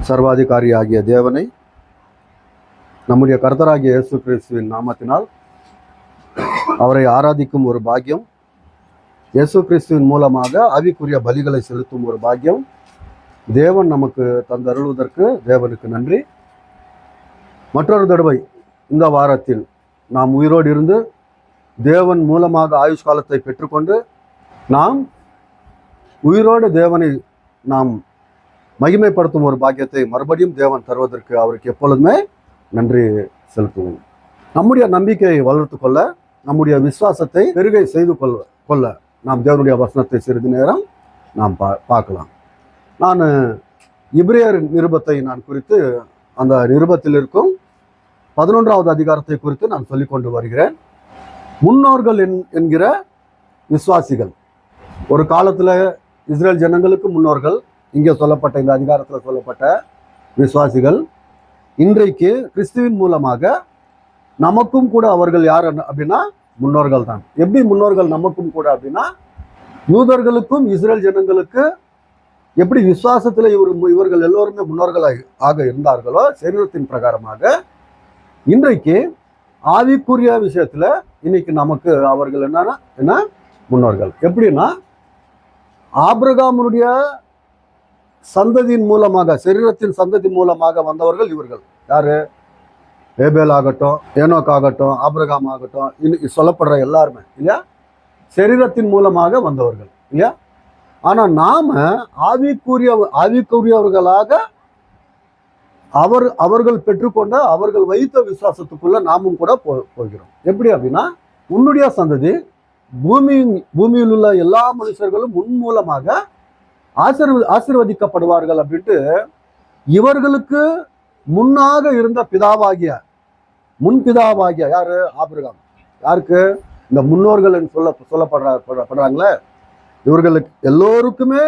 சர்வாதிகாரியாகிய தேவனை நம்முடைய கர்த்தராகிய இயேசு கிறிஸ்துவின் நாமத்தினால் அவரை ஆராதிக்கும் ஒரு பாக்கியம், இயேசு கிறிஸ்துவின் மூலமாக ஆவிக்குரிய பலிகளை செலுத்தும் ஒரு பாக்கியம் தேவன் நமக்கு தந்தருள்வதற்கு தேவனுக்கு நன்றி. மற்றொரு தடவை இந்த வாரத்தில் நாம் உயிரோடு இருந்து தேவன் மூலமாக ஆயுஷ் காலத்தை பெற்றுக்கொண்டு நாம் உயிரோடு தேவனை நாம் மகிமைப்படுத்தும் ஒரு பாக்கியத்தை மறுபடியும் தேவன் தருவதற்கு அவருக்கு எப்பொழுதுமே நன்றி செலுத்துவோம். நம்முடைய நம்பிக்கையை வளர்த்து கொள்ள, நம்முடைய விசுவாசத்தை பெருகை செய்து கொள்ள நாம் தேவனுடைய வசனத்தை சிறிது நேரம் நாம் பார்க்கலாம். நான் இப்ரேயர் நிருபத்தை நான் குறித்து, அந்த நிருபத்தில் இருக்கும் 11வது அதிகாரத்தை குறித்து நான் சொல்லிக்கொண்டு வருகிறேன். முன்னோர்கள் என்கிற விசுவாசிகள், ஒரு காலத்தில் இஸ்ரேல் ஜனங்களுக்கு முன்னோர்கள், இங்கே சொல்லப்பட்ட இந்த அதிகாரத்தில் சொல்லப்பட்ட விசுவாசிகள், இன்றைக்கு கிறிஸ்துவின் மூலமாக நமக்கும் கூட அவர்கள் யார் அப்படின்னா முன்னோர்கள் தான். எப்படி முன்னோர்கள் நமக்கும் கூட அப்படின்னா, யூதர்களுக்கும் இஸ்ரேல் ஜனங்களுக்கு எப்படி விசுவாசத்தில் இவர்கள் எல்லோருமே முன்னோர்களாக இருந்தார்களோ சரீரத்தின் பிரகாரமாக, இன்றைக்கு ஆவிக்குரிய விஷயத்துல இன்னைக்கு நமக்கு அவர்கள் என்ன முன்னோர்கள். எப்படின்னா, ஆபிரகாமுடைய சந்ததியின் மூலமாக, சரீரத்தின் சந்ததி மூலமாக வந்தவர்கள் இவர்கள். யாரு? ஏபேல் ஆகட்டும், ஏனோக் ஆகட்டும், ஆபிரகாம் ஆகட்டும், இன்னைக்கு சொல்லப்படுற எல்லாருமே இல்லையா, சரீரத்தின் மூலமாக வந்தவர்கள் இல்லையா. ஆனா நாம ஆவிக்குரியவர்களாக அவர்கள் பெற்றுக்கொண்ட, அவர்கள் வைத்த விசுவாசத்துக்குள்ள நாமும் கூட போகிறோம். எப்படி அப்படின்னா, உன்னுடைய சந்ததி பூமியில் உள்ள எல்லா மனுஷர்களும் உன் மூலமாக ஆசீர்வதிக்கப்படுவார்கள் அப்படின்ட்டு இவர்களுக்கு முன்னாக இருந்த முன்பிதாவாகிய யாரு? ஆபிரகாம். யாருக்கு? இந்த முன்னோர்கள் சொல்லப்படுறாங்களே, இவர்களுக்கு எல்லோருக்குமே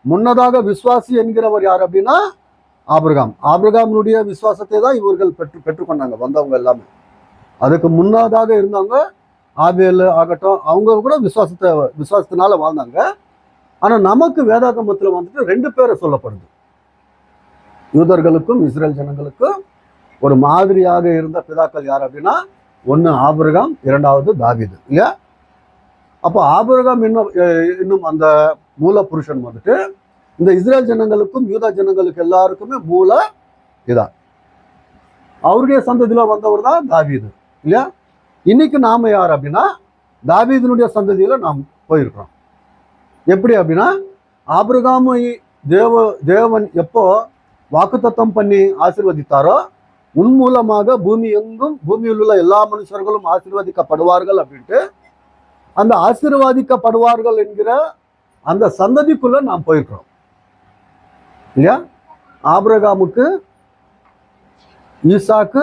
முன்னதாக விசுவாசி என்கிறவர் யார் அப்படின்னா ஆபிரகாம். ஆபிரகாமுடைய விசுவாசத்தை தான் இவர்கள் பெற்றுக்கொண்டாங்க, வந்தவங்க எல்லாமே. அதுக்கு முன்னதாக இருந்தவங்க ஆபேல் ஆகட்டும், அவங்க கூட விசுவாசத்தினால வாழ்ந்தாங்க. ஆனா நமக்கு வேதாகமத்தில் வந்துட்டு 2 பேரை சொல்லப்படுது. யூதர்களுக்கும் இஸ்ரேல் ஜனங்களுக்கும் ஒரு மாதிரியாக இருந்த பிதாக்கள் யார் அப்படின்னா, ஒன்று ஆபிரகாம், 2வது தாவீது இல்லையா. அப்போ ஆபிரகாம் இன்னும் அந்த மூல புருஷன் வந்துட்டு இந்த இஸ்ரேல் ஜனங்களுக்கும் யூதா ஜனங்களுக்கு எல்லாருக்குமே மூல இதா, அவருடைய சந்ததியில வந்தவர் தான் தாவீது இல்லையா. இன்னைக்கு நாம யார் அப்படின்னா, தாவீதினுடைய சந்ததியில நாம் போயிருக்கிறோம். எப்படி அப்படின்னா, ஆபிரகாமை தேவன் எப்போ வாக்குத்தத்தம் பண்ணி ஆசீர்வதித்தாரோ, உன் மூலமாக பூமியில் உள்ள எல்லா மனுஷர்களும் ஆசீர்வதிக்கப்படுவார்கள் அப்படின்ட்டு, அந்த ஆசீர்வதிக்கப்படுவார்கள் என்கிற அந்த சந்ததிக்குள்ள நாம் போயிருக்கிறோம் இல்லையா. ஆபிரகாமுக்கு ஈசாக்கு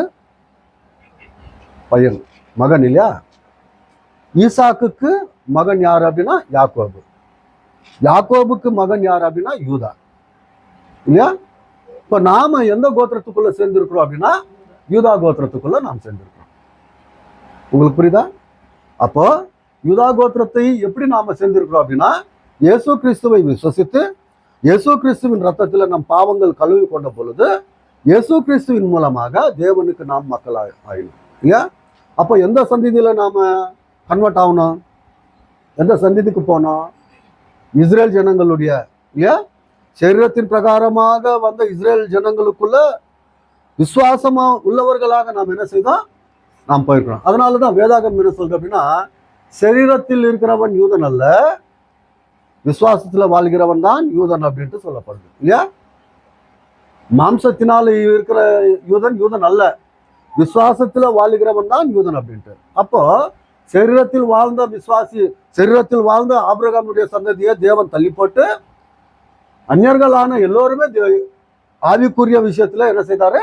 பையன், மகன் இல்லையா. ஈசாக்குக்கு மகன் யார் அப்படின்னா யாக்கோபு. யாக்கோபுக்கு மகன் யார் அப்படின்னா யூதா இல்லையா. இப்ப நாம எந்த கோத்திரத்துக்குள்ள சேர்ந்திருக்கிறோம் அப்படின்னா யூதா கோத்திரத்துக்குள்ள நாம் சேர்ந்திருக்கிறோம். உங்களுக்கு புரியுதா? அப்போ யூதா கோத்திரத்தை எப்படி நாம சேர்ந்திருக்கிறோம் அப்படின்னா, இயேசு கிறிஸ்துவை விசுவசித்து இயேசு கிறிஸ்துவின் ரத்தத்துல நம் பாவங்கள் கழுவி கொண்ட பொழுது இயேசு கிறிஸ்துவின் மூலமாக தேவனுக்கு நாம் மக்கள் ஆயிடும் இல்லையா. அப்போ எந்த சந்ததியில நாம கன்வெர்ட் ஆகணும்? எந்த சந்ததிக்கு போனோம்? இஸ்ரேல் ஜனங்களுடைய இல்லையா, சரீரத்தின் பிரகாரமாக வந்த இஸ்ரேல் ஜனங்களுக்குள்ள விசுவாசமா உள்ளவர்களாக நாம் என்ன செய்தோம்? நாம் போயிருக்கிறோம். அதனாலதான் வேதாகம் என்ன சொல்றது அப்படின்னா, சரீரத்தில் இருக்கிறவன் யூதன் அல்ல, விசுவாசத்துல வாழ்கிறவன் தான் யூதன் அப்படின்ட்டு சொல்லப்படுது இல்லையா. மாம்சத்தினால் இருக்கிற யூதன் அல்ல, விசுவாசத்துல வாழ்கிறவன் தான் யூதன் அப்படின்ட்டு. அப்போ சரீரத்தில் வாழ்ந்த விசுவாசி, சரீரத்தில் வாழ்ந்த ஆபிரகாமுடைய சந்ததியை தேவன் தள்ளி போட்டு அந்நியர்களான எல்லோருமே ஆவிக்குரிய விஷயத்துல என்ன செய்தாரு?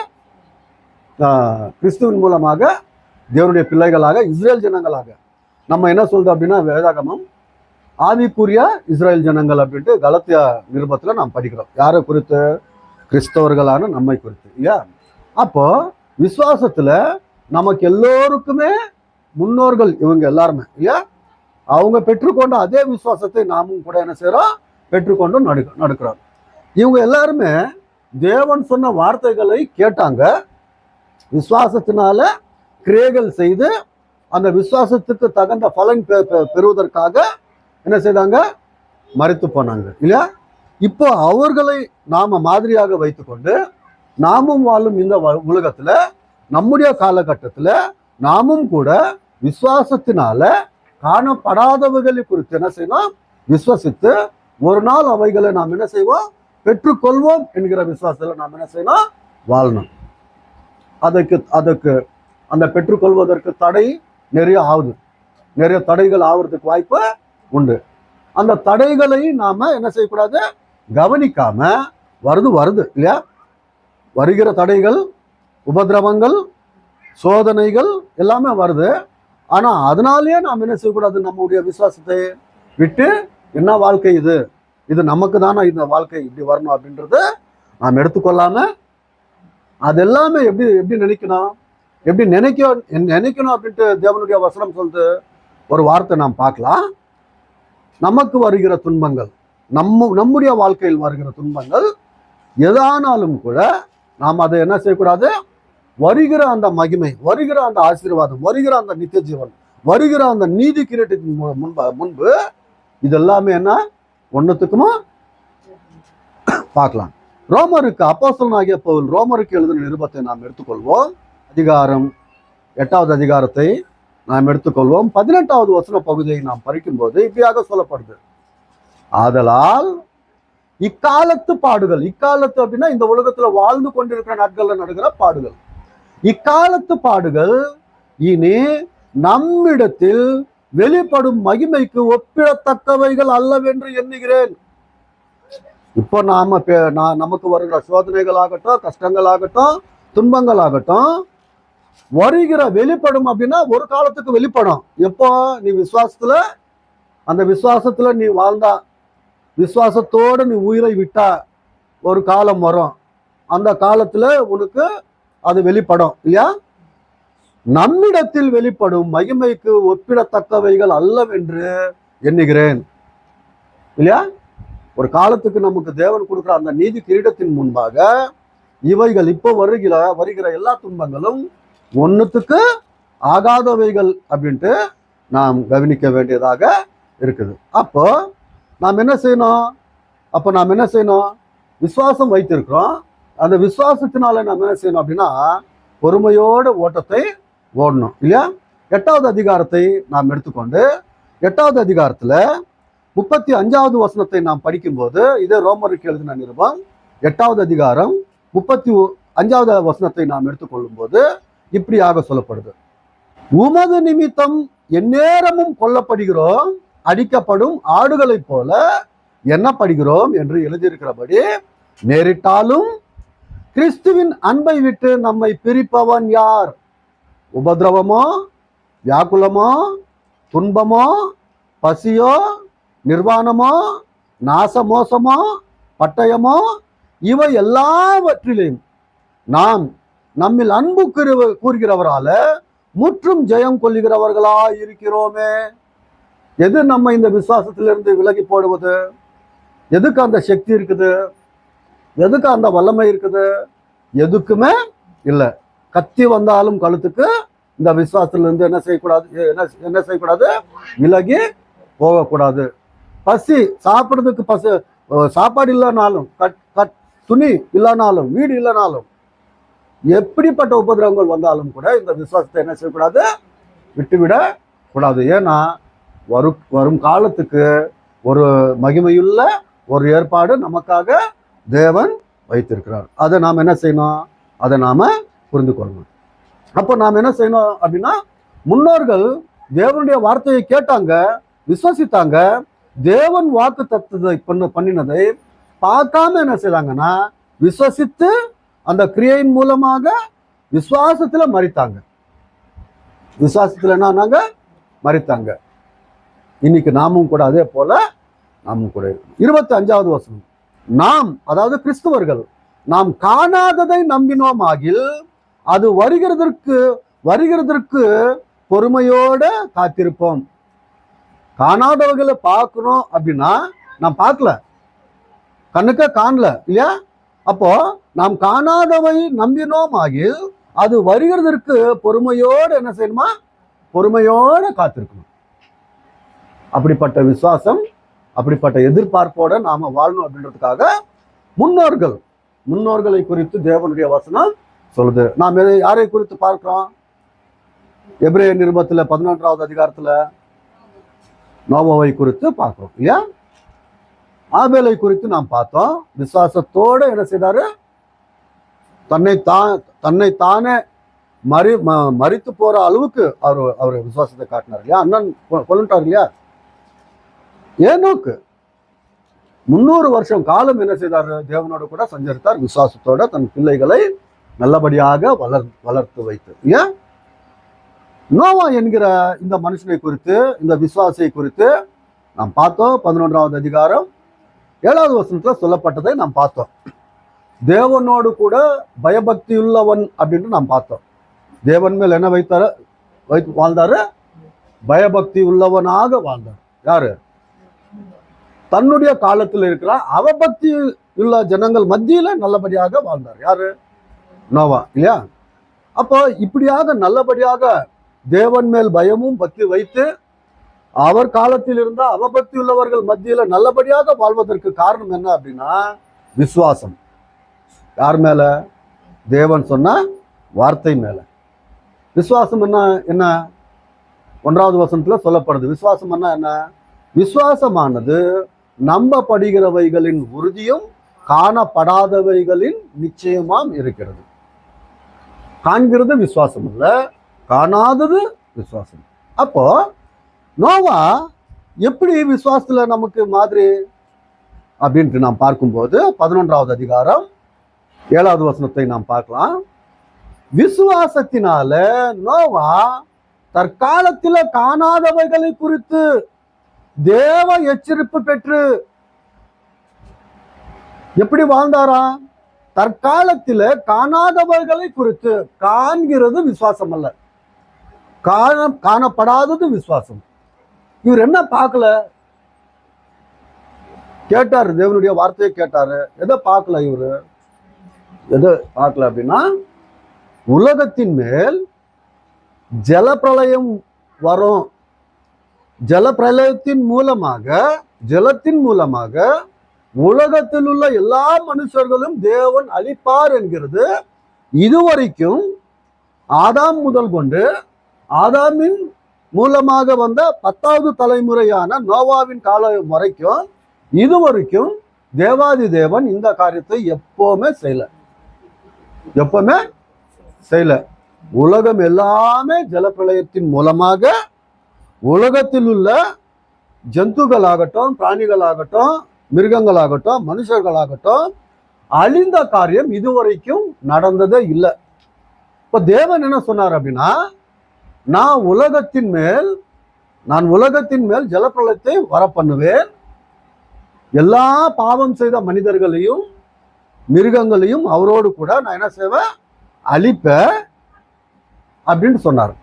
கிறிஸ்துவின் மூலமாக தேவனுடைய பிள்ளைகளாக, இஸ்ரேல் ஜனங்களாக. நம்ம என்ன சொல்றோம் அப்படின்னா, வேதாகமம் ஆவிக்குரிய இஸ்ரேல் ஜனங்கள் அப்படின்ட்டு கலத்தியா நிருபத்துல நாம் படிக்கிறோம். யாரை குறித்து? கிறிஸ்தவர்களான நம்மை குறித்து இல்லையா. அப்போ விசுவாசத்துல நமக்கு எல்லோருக்குமே முன்னோர்கள் இவங்க எல்லாருமே இல்லையா. அவங்க பெற்றுக்கொண்ட அதே விசுவாசத்தை நாமும் கூட என்ன செய்யறோம்? பெற்றுக்கொண்டு நடக்கிறோம். இவங்க எல்லாருமே தேவன் சொன்ன வார்த்தைகளை கேட்டாங்க. விசுவாசத்தினால கிரியைகள் செய்து அந்த விசுவாசத்துக்கு தகுந்த பலன் பெறுவதற்காக என்ன செய்தாங்க? மரித்து போனாங்க இல்லையா? இப்போ அவர்களை நாம மாதிரியாக வைத்துக்கொண்டு நாமும் வாழும் இந்த உலகத்துல நம்முடைய காலகட்டத்துல நாமும் கூட விசுவாசத்தினால காணப்படாதவைகளை குறித்து என்ன செய்யணும்? விசுவசித்து ஒரு நாள் அவைகளை நாம் என்ன செய்வோம்? பெற்றுக்கொள்வோம் என்கிற விசுவாசத்துல நாம் என்ன செய்யணும்? வாழணும். அதுக்கு அந்த பெற்றுக்கொள்வதற்கு தடை நிறைய ஆகுது. நிறைய தடைகள் ஆகுறதுக்கு வாய்ப்பு உண்டு. அந்த தடைகளை நாம என்ன செய்யக்கூடாது? கவனிக்காம வருது இல்லையா? வருகிற தடைகள், உபதிரவங்கள், சோதனைகள் எல்லாமே வருது. ஆனா அதனாலேயே நாம் என்ன செய்யக்கூடாது? நம்முடைய விசுவாசத்தை விட்டு என்ன வாழ்க்கை இது நமக்கு தானே இந்த வாழ்க்கை இப்படி வரணும் அப்படின்றது நாம் எடுத்துக்கொள்ளாம அது எல்லாமே எப்படி நினைக்கணும்? எப்படி நினைக்கணும் அப்படின்ட்டு தேவனுடைய வசனம் சொல்லுது. ஒரு வார்த்தை நாம் பார்க்கலாம். நமக்கு வருகிற துன்பங்கள், நம்முடைய வாழ்க்கையில் வருகிற துன்பங்கள் எதானாலும் கூட நாம் அதை என்ன செய்யக்கூடாது? வருகிற அந்த மகிமை, வருகிற அந்த ஆசீர்வாதம், வருகிற அந்த நித்திய ஜீவன், வருகிற அந்த நீதி கிரீடத்தின் முன்பு இதெல்லாமே என்ன ஒன்றுத்துக்குமா பார்க்கலாம். ரோமருக்கு அப்போஸ்தலனாகிய பவுல் ரோமருக்கு எழுதின நிருபத்தை நாம் எடுத்துக்கொள்வோம். அதிகாரம் 8வது அதிகாரத்தை நாம் எடுத்துக்கொள்வோம். 18வது வசன பகுதியை நாம் படிக்கும்போது இப்படியாக சொல்லப்படுது. ஆதலால் இக்காலத்து பாடுகள், இக்காலத்து அப்படின்னா இந்த உலகத்துல வாழ்ந்து கொண்டிருக்கிற நாட்கள்ல நடக்கிற பாடுகள், இக்காலத்து பாடுகள் இனி நம்மிடத்தில் வெளிப்படும் மகிமைக்கு ஒப்பிடத்தக்கவைகள் அல்லவென்று எண்ணுகிறேன். இப்போ நமக்கு வருகிற சோதனைகளாகட்டும், கஷ்டங்களாகட்டும், துன்பங்களாகட்டும் வருகிற வெளிப்படும் அப்படின்னா ஒரு காலத்துக்கு வெளிப்படும். எப்போ? நீ விசுவாசத்துல, அந்த விசுவாசத்துல நீ வாழ்ந்தா, விசுவாசத்தோடு நீ உயிரை விட்டா ஒரு காலம் வரும். அந்த காலத்துல உனக்கு அது வெளிப்படும் இல்லையா? நம்மிடத்தில் வெளிப்படும் மகிமைக்கு ஒப்பிடத்தக்கவைகள் அல்லவென்று எண்ணுகிறேன் இல்லையா? ஒரு காலத்துக்கு நமக்கு தேவன் கொடுக்குற அந்த நீதி கிரீடத்தின் முன்பாக இவைகள் இப்போ வருகிற எல்லா துன்பங்களும் ஒன்றுத்துக்கு ஆகாதவைகள் அப்படின்ட்டு நாம் கவனிக்க வேண்டியதாக இருக்குது. அப்போ நாம் என்ன செய்யணும்? விசுவாசம் வைத்திருக்கிறோம். அந்த விசுவாசத்தினால நாம் என்ன செய்யணும் அப்படின்னா பொறுமையோட ஓட்டத்தை ஓடணும் இல்லையா? 8வது அதிகாரத்தை நாம் எடுத்துக்கொண்டு 8வது அதிகாரத்துல 35வது வசனத்தை நாம் படிக்கும்போது, இதே ரோமருக்கு எழுதின நிருபம் 8வது அதிகாரம் 35வது வசனத்தை நாம் எடுத்துக்கொள்ளும் போது இப்படியாக சொல்லப்படுது. உமது நிமித்தம் எந்நேரமும் கொல்லப்படுகிறோம், அடிக்கப்படும் ஆடுகளைப் போல எண்ணப்படுகிறோம் என்று எழுதியிருக்கிறபடி நேரிட்டாலும் கிறிஸ்துவின் அன்பை விட்டு நம்மை பிரிப்பவன் யார்? உபதிரவமோ, வியாக்குலமோ, துன்பமோ, பசியோ, நிர்வாணமோ, நாசமோசமோ, பட்டயமோ, இவை எல்லாவற்றிலையும் நாம் நம்மில் அன்பு கூறுகிறவரால முற்றும் ஜெயம் கொள்ளுகிறவர்களா இருக்கிறோமே. எது நம்ம இந்த விசுவாசத்திலிருந்து விலகி போடுவது? எதுக்கு அந்த சக்தி இருக்குது? எதுக்கு அந்த வல்லமை இருக்குது? எதுக்குமே இல்லை. கத்தி வந்தாலும் கழுத்துக்கு இந்த விசுவாசத்திலிருந்து என்ன செய்யக்கூடாது? விலகி போகக்கூடாது. பசி, சாப்பிட்றதுக்கு சாப்பாடு இல்லைனாலும், துணி இல்லைனாலும், வீடு இல்லைனாலும், எப்படிப்பட்ட உபதிரவங்கள் வந்தாலும் கூட இந்த விசுவாசத்தை என்ன செய்யக்கூடாது? விட்டுவிட கூடாது. ஏன்னா வரும் காலத்துக்கு ஒரு மகிமையுள்ள ஒரு ஏற்பாடு நமக்காக தேவன் வைத்திருக்கிறார். அதை நாம் என்ன செய்யணும்? அதை நாம புரிந்து கொள்ளணும். அப்போ நாம் என்ன செய்யணும் அப்படின்னா, முன்னோர்கள் தேவனுடைய வார்த்தையை கேட்டாங்க, விசுவசித்தாங்க, தேவன் வாக்கு தத்துவத்தை பண்ணினதை பார்க்காம என்ன செய்தாங்கன்னா விசுவசித்து அந்த கிரியையின் மூலமாக விசுவாசத்துல மரித்தாங்க. விசுவாசத்துல என்ன மரித்தாங்க. இன்னைக்கு நாமும் கூட அதே போல நாமும் கூட இருக்கணும். 25வது வசனம், நாம் அதாவது கிறிஸ்துவர்கள் நாம் காணாததை நம்பினோம் ஆகில் அது வருகிறதற்கு பொறுமையோட காத்திருப்போம். காணாதவர்களை பார்க்கணும் அப்படின்னா நாம் பார்க்கல, கண்ணுக்க காணல இல்லையா? அப்போ நாம் காணாதவை நம்பினோம் ஆகில் அது வருகிறதற்கு பொறுமையோடு என்ன செய்யணுமா? பொறுமையோடு காத்திருக்கணும். அப்படிப்பட்ட விசுவாசம், அப்படிப்பட்ட எதிர்பார்ப்போட நாம வாழணும் அப்படின்றதுக்காக முன்னோர்களை குறித்து தேவனுடைய வசனம் சொல்லுது. நாம் யாரை குறித்து பார்க்கிறோம்? எபிரேயர் நிருபத்துல 11வது அதிகாரத்துல நோவாவை குறித்து பார்க்கிறோம் இல்லையா? ஆபேலை குறித்து நாம் பார்த்தோம். விசுவாசத்தோட என்ன செய்தாரு? தன்னைத்தானே மறித்து போற அளவுக்கு அவர் விசுவாசத்தை காட்டினார் இல்லையா? அண்ணன் கொல்லுட்டார் இல்லையா? ஏனோக்கு 300 வருஷம் காலம் என்ன செய்தார்? தேவனோட கூட சஞ்சரித்தார். விசுவாசத்தோட தன் பிள்ளைகளை நல்லபடியாக வளர்த்து வைத்து இல்லையா? நோவா என்கிற இந்த மனுஷனை குறித்து, இந்த விசுவாசியை குறித்து நாம் பார்த்தோம். 11வது அதிகாரம் 7வது வசனத்துல சொல்லப்பட்டதை நாம் பார்த்தோம். தேவனோடு கூட பயபக்தி உள்ளவன் அப்படின்னு நாம் பார்த்தோம். தேவன் மேல் என்ன வைத்து வாழ்ந்தாரு? பயபக்தி உள்ளவனாக வாழ்ந்தார். யாரு? தன்னுடைய காலத்தில் இருக்கிற அவபக்தி உள்ள ஜனங்கள் மத்தியில நல்லபடியாக வாழ்ந்தார். யாரு? நோவா இல்லையா? அப்போ இப்படியாக நல்லபடியாக தேவன் மேல் பயமும் பக்தி வைத்து அவர் காலத்தில் இருந்த அவபக்தி உள்ளவர்கள் மத்தியில நல்லபடியாக வாழ்வதற்கு காரணம் என்ன அப்படின்னா விசுவாசம். யார் மேல? தேவன் சொன்ன வார்த்தை மேல. விசுவாசம் என்ன? 1வது வசனத்துல சொல்லப்படுது. விசுவாசம் என்ன? விசுவாசமானது நம்பப்படுகிறவைகளின் உறுதியும் காணப்படாதவைகளின் நிச்சயமாம் இருக்கிறது. காண்கிறது விசுவாசம் இல்ல, காணாதது விசுவாசம். அப்போ நோவா எப்படி விசுவாசத்துல நமக்கு மாதிரி அப்படின்ட்டு நாம் பார்க்கும்போது 11வது அதிகாரம் 7வது வசனத்தை நாம் பார்க்கலாம். விசுவாசத்தினால நோவா தற்காலத்தில காணாதவைகளை குறித்து தேவ எச்சரிப்பு பெற்று எப்படி வாழ்ந்தாரா? தற்காலத்தில காணாதவர்களை குறித்து. காண்கிறது விசுவாசம் அல்ல, காணப்படாதது விசுவாசம். இவர் என்ன பார்க்கல? கேட்டாரு, தேவனுடைய வார்த்தையை கேட்டாரு. எதை பார்க்கல? இவரு எதை பார்க்கல அப்படின்னா உலகத்தின் மேல் ஜலப்பிரளயம் வரும். ஜலப்பிரளயத்தின் மூலமாக உலகத்தில் உள்ள எல்லா மனுஷர்களும் தேவன் அழிப்பார் என்கிறது இதுவரைக்கும் ஆதாம் முதல் கொண்டு ஆதாமின் மூலமாக வந்த 10வது தலைமுறையான நோவாவின் காலம் வரைக்கும் இதுவரைக்கும் தேவாதி தேவன் இந்த காரியத்தை எப்பவுமே செய்யல. உலகம் எல்லாமே ஜலப்பிரளயத்தின் மூலமாக உலகத்தில் உள்ள ஜந்துக்களாகட்டும், பிராணிகளாகட்டும், மிருகங்களாகட்டும், மனுஷர்களாகட்டும் அழிந்த காரியம் இதுவரைக்கும் நடந்ததே இல்லை. இப்ப தேவன் என்ன சொன்னார் அப்படின்னா, நான் உலகத்தின் மேல் ஜலப்பிரளயத்தை வர பண்ணுவேன். எல்லா பாவம் செய்த மனிதர்களையும் மிருகங்களையும் அவரோடு கூட நான் என்ன செய்வேன்? அழிப்பேன் அப்படின்னு சொன்னார்.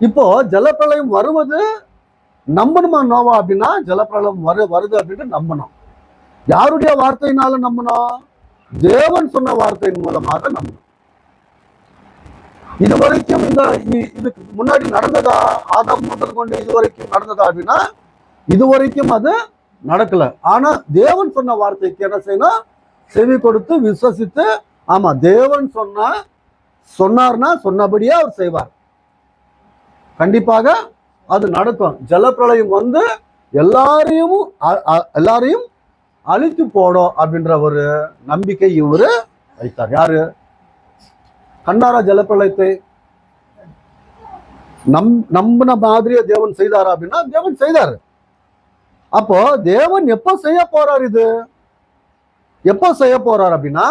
இப்போ ஜலப்பிரளயம் வருவது நம்பணுமா நோவா அப்படின்னா? ஜலப்பிரளயம் வருது அப்படின்னு நம்பணும். யாருடைய வார்த்தையினால நம்பணும்? தேவன் சொன்ன வார்த்தையின் மூலமாக நம்பணும். இதுவரைக்கும் இதுக்கு முன்னாடி நடந்ததா? ஆதாம் முதல் கொண்டு இதுவரைக்கும் நடந்ததா அப்படின்னா இதுவரைக்கும் அது நடக்கல. ஆனா தேவன் சொன்ன வார்த்தைக்கு என்ன செய்யணும்? செவி கொடுத்து விசுவசித்து, ஆமா தேவன் சொன்னார்னா சொன்னபடியே அவர் செய்வார். கண்டிப்பாக அது நடக்கும். ஜலப்பிரளயம் வந்து எல்லாரையும் அழித்து போடும் அப்படின்ற ஒரு நம்பிக்கை இவரு வைத்தார். யாரு? கண்டாரா ஜலப்பிரளயத்தை? நம்பின மாதிரியே தேவன் செய்தாரா அப்படின்னா தேவன் செய்தாரு. அப்போ தேவன் எப்போ செய்ய போறார்? இது எப்போ செய்ய போறார் அப்படின்னா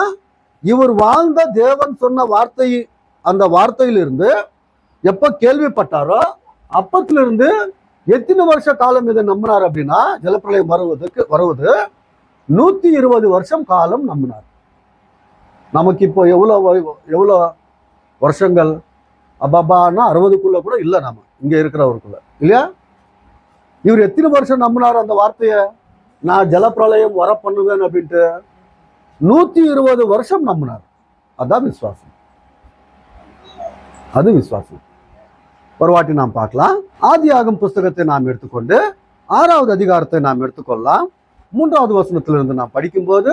இவர் வாழ்ந்த தேவன் சொன்ன வார்த்தை, அந்த வார்த்தையிலிருந்து எப்போ கேள்விப்பட்டாரோ அப்பத்திலிருந்து எத்தனை வருஷ காலம் இதை நம்பினார் அப்படின்னா ஜலப்பிரளயம் வருவது 120 வருஷம் காலம் நம்பினார். நமக்கு இப்போ எவ்வளோ வருஷங்கள்? அப்பான்னா 60க்குள்ள கூட இல்லை நாம இங்க இருக்கிறவருக்குள்ள இல்லையா? இவர் எத்தனை வருஷம் நம்பினார் அந்த வார்த்தையை? நான் ஜலப்பிரளயம் வர பண்ணுவேன் அப்படின்ட்டு 120 வருஷம் நம்பினார். அதான் விசுவாசம். அது விசுவாசம். ஒரு வாட்டி நாம் பார்க்கலாம். ஆதியாகமம் புஸ்தகத்தை நாம் எடுத்துக்கொண்டு 6வது அதிகாரத்தை நாம் எடுத்துக்கொள்ளலாம். 3வது வசனத்திலிருந்து நாம் படிக்கும்போது,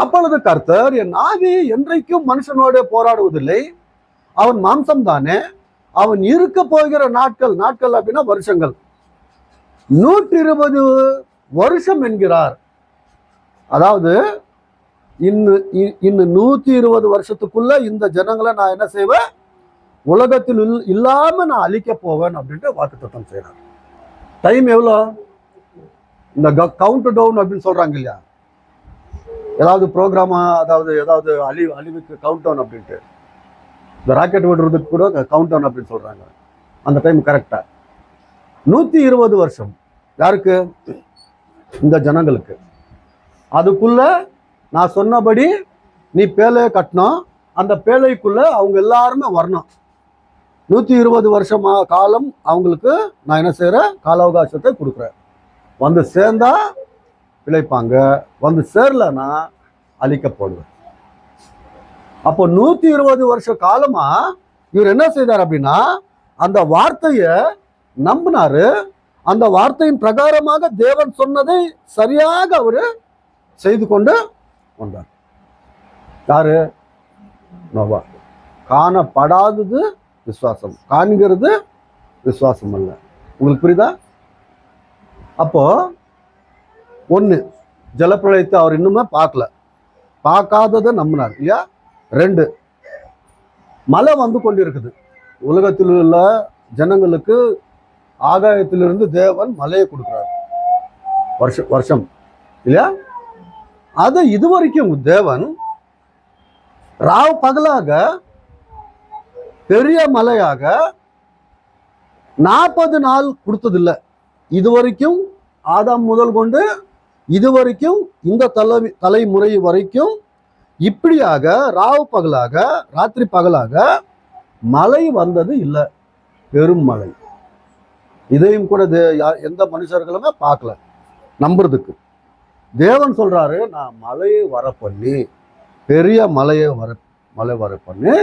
அப்பொழுது கர்த்தர், என் ஆவி என்றைக்கும் மனுஷனோடு போராடுவதில்லை, அவன் மாம்சம் தானே, அவன் இருக்க போகிற நாட்கள் அப்படின்னா வருஷங்கள், 120 வருஷம் என்கிறார். அதாவது இன்னும் 120 வருஷத்துக்குள்ள இந்த ஜனங்களை நான் என்ன செய்வேன், உலகத்தில் இல்லாம நான் அழிக்க போவேன் அப்படின்ட்டு வாக்குத்தத்தம் செய்யறார். டைம் எவ்வளோ? இந்த கவுண்ட் டவுன் அப்படின்னு சொல்றாங்க இல்லையா, ஏதாவது ப்ரோக்ராமா, ஏதாவது அழிவுக்கு கவுண்ட் டவுன் அப்படின்ட்டு, இந்த ராக்கெட் விடுறதுக்கு கூட கவுண்ட் டவுன் அப்படின்னு சொல்றாங்க. அந்த டைம் கரெக்டா 120 வருஷம். யாருக்கு? இந்த ஜனங்களுக்கு. அதுக்குள்ள நான் சொன்னபடி நீ பேழையை கட்டணும், அந்த பேழைக்குள்ள அவங்க எல்லாருமே வரணும். 120 வருஷமா காலம் அவங்களுக்கு நான் என்ன செய்யறேன், கால அவகாசத்தை கொடுக்குறேன். வந்து சேர்ந்தா பிழைப்பாங்க, வந்து சேரலன்னா அழிக்கப்படுவேன். அப்போ 120 வருஷ காலமா இவர் என்ன செய்தார் அப்படின்னா, அந்த வார்த்தையை நம்பினாரு. அந்த வார்த்தையின் பிரகாரமாக தேவன் சொன்னதை சரியாக அவரு செய்து கொண்டு வந்தார். யாரு? நோவா. காணப்படாதது விசுவாசம், காண்கிறது விசுவாசம் அல்ல. உங்களுக்கு புரியுதா? அப்போ ஒண்ணு, ஜலப்பிரளயத்தை அவர் இன்னுமே பார்க்கல, பார்க்காததை நம்பினார் இல்லையா. 2, மழை வந்து கொண்டிருக்குது. உலகத்தில் உள்ள ஜனங்களுக்கு ஆகாயத்திலிருந்து தேவன் மழையை கொடுக்கிறார் வருஷம் இல்லையா. அதை இதுவரைக்கும் தேவன் ராவ் பகலாக பெரிய மழையாக 40 நாள் கொடுத்ததில்லை இதுவரைக்கும். ஆதாம் முதல் கொண்டு இதுவரைக்கும் இந்த தலைமுறை வரைக்கும் இப்படியாக ராவ் பகலாக ராத்திரி பகலாக மழை வந்தது இல்லை, பெரும் மழை. இதையும் கூட எந்த மனுஷர்களுமே பார்க்கல நம்புறதுக்கு. தேவன் சொல்றாரு, நான் மழையை வர பண்ணி, பெரிய மழை வர பண்ணி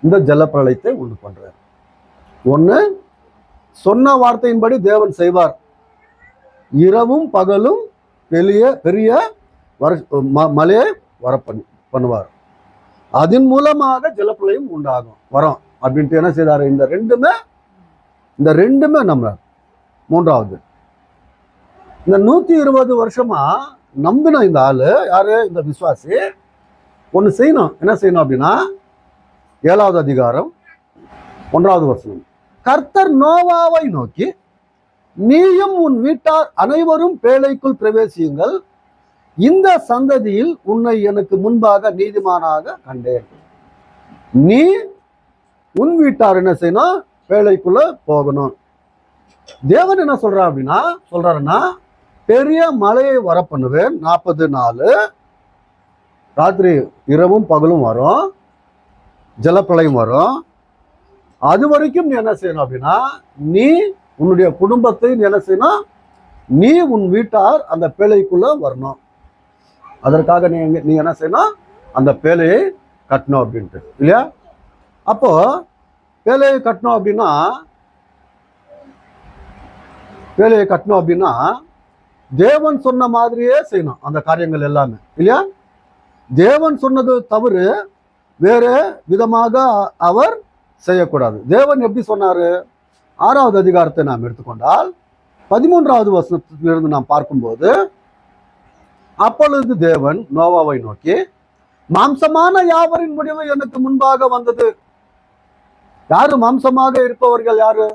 இந்த ஜலப்பிரளயத்தை உண்டு பண்றார். ஒண்ணு, சொன்ன வார்த்தையின்படி தேவன் செய்வார். இரவும் பகலும் பெரிய மழையை பண்ணுவார். அதன் மூலமாக ஜலப்பிரளயம் உண்டாகும், வரும் அப்படின்ட்டு என்ன செய்தாரு. இந்த ரெண்டுமே நம்புறார். 3வது, இந்த 120 வருஷமா நம்பின இந்த ஆளு யாரு? இந்த விசுவாசி ஒண்ணு செய்யணும். என்ன செய்யணும் அப்படின்னா, 7வது அதிகாரம் 1வது வசனம், கர்த்தர் நோவாவை நோக்கி, நீயும் உன் வீட்டார் அனைவரும் பேழைக்குள் பிரவேசியுங்கள், இந்த சந்ததியில் உன்னை எனக்கு முன்பாக நீதிமானாக கண்டேன். நீ உன் வீட்டார் என்ன செய்யணும், பேழைக்குள்ள போகணும். தேவன் என்ன சொல்றாருன்னா பெரிய மழையை வர பண்ணுவேன். 40 நாள் ராத்திரி இரவும் பகலும் வரும், ஜலப்பிரளயம் வரும். அது வரைக்கும் நீ என்ன செய்யணும் அப்படின்னா, நீ உன்னுடைய குடும்பத்தை என்ன செய்யணும், நீ உன் வீட்டார் அந்த பேழைக்குள்ள வரணும். அதற்காக நீ என்ன செய்யணும், அந்த பேழையை கட்டணும் அப்படின்ட்டு இல்லையா. அப்போ பேழையை கட்டணும் அப்படின்னா தேவன் சொன்ன மாதிரியே செய்யணும் அந்த காரியங்கள் எல்லாமே இல்லையா. தேவன் சொன்னது தவறு வேற விதமாக அவர் செய்யக்கூடாது. தேவன் எப்படி சொன்னாரு? 6வது அதிகாரத்தை நாம் எடுத்துக்கொண்டால் 13வது வசனத்திலிருந்து நாம் பார்க்கும்போது, அப்பொழுது தேவன் நோவாவை நோக்கி, மாம்சமான யாவரின் முடிவு எனக்கு முன்பாக வந்தது. யாரு மாம்சமாக இருப்பவர்கள்? யாரு?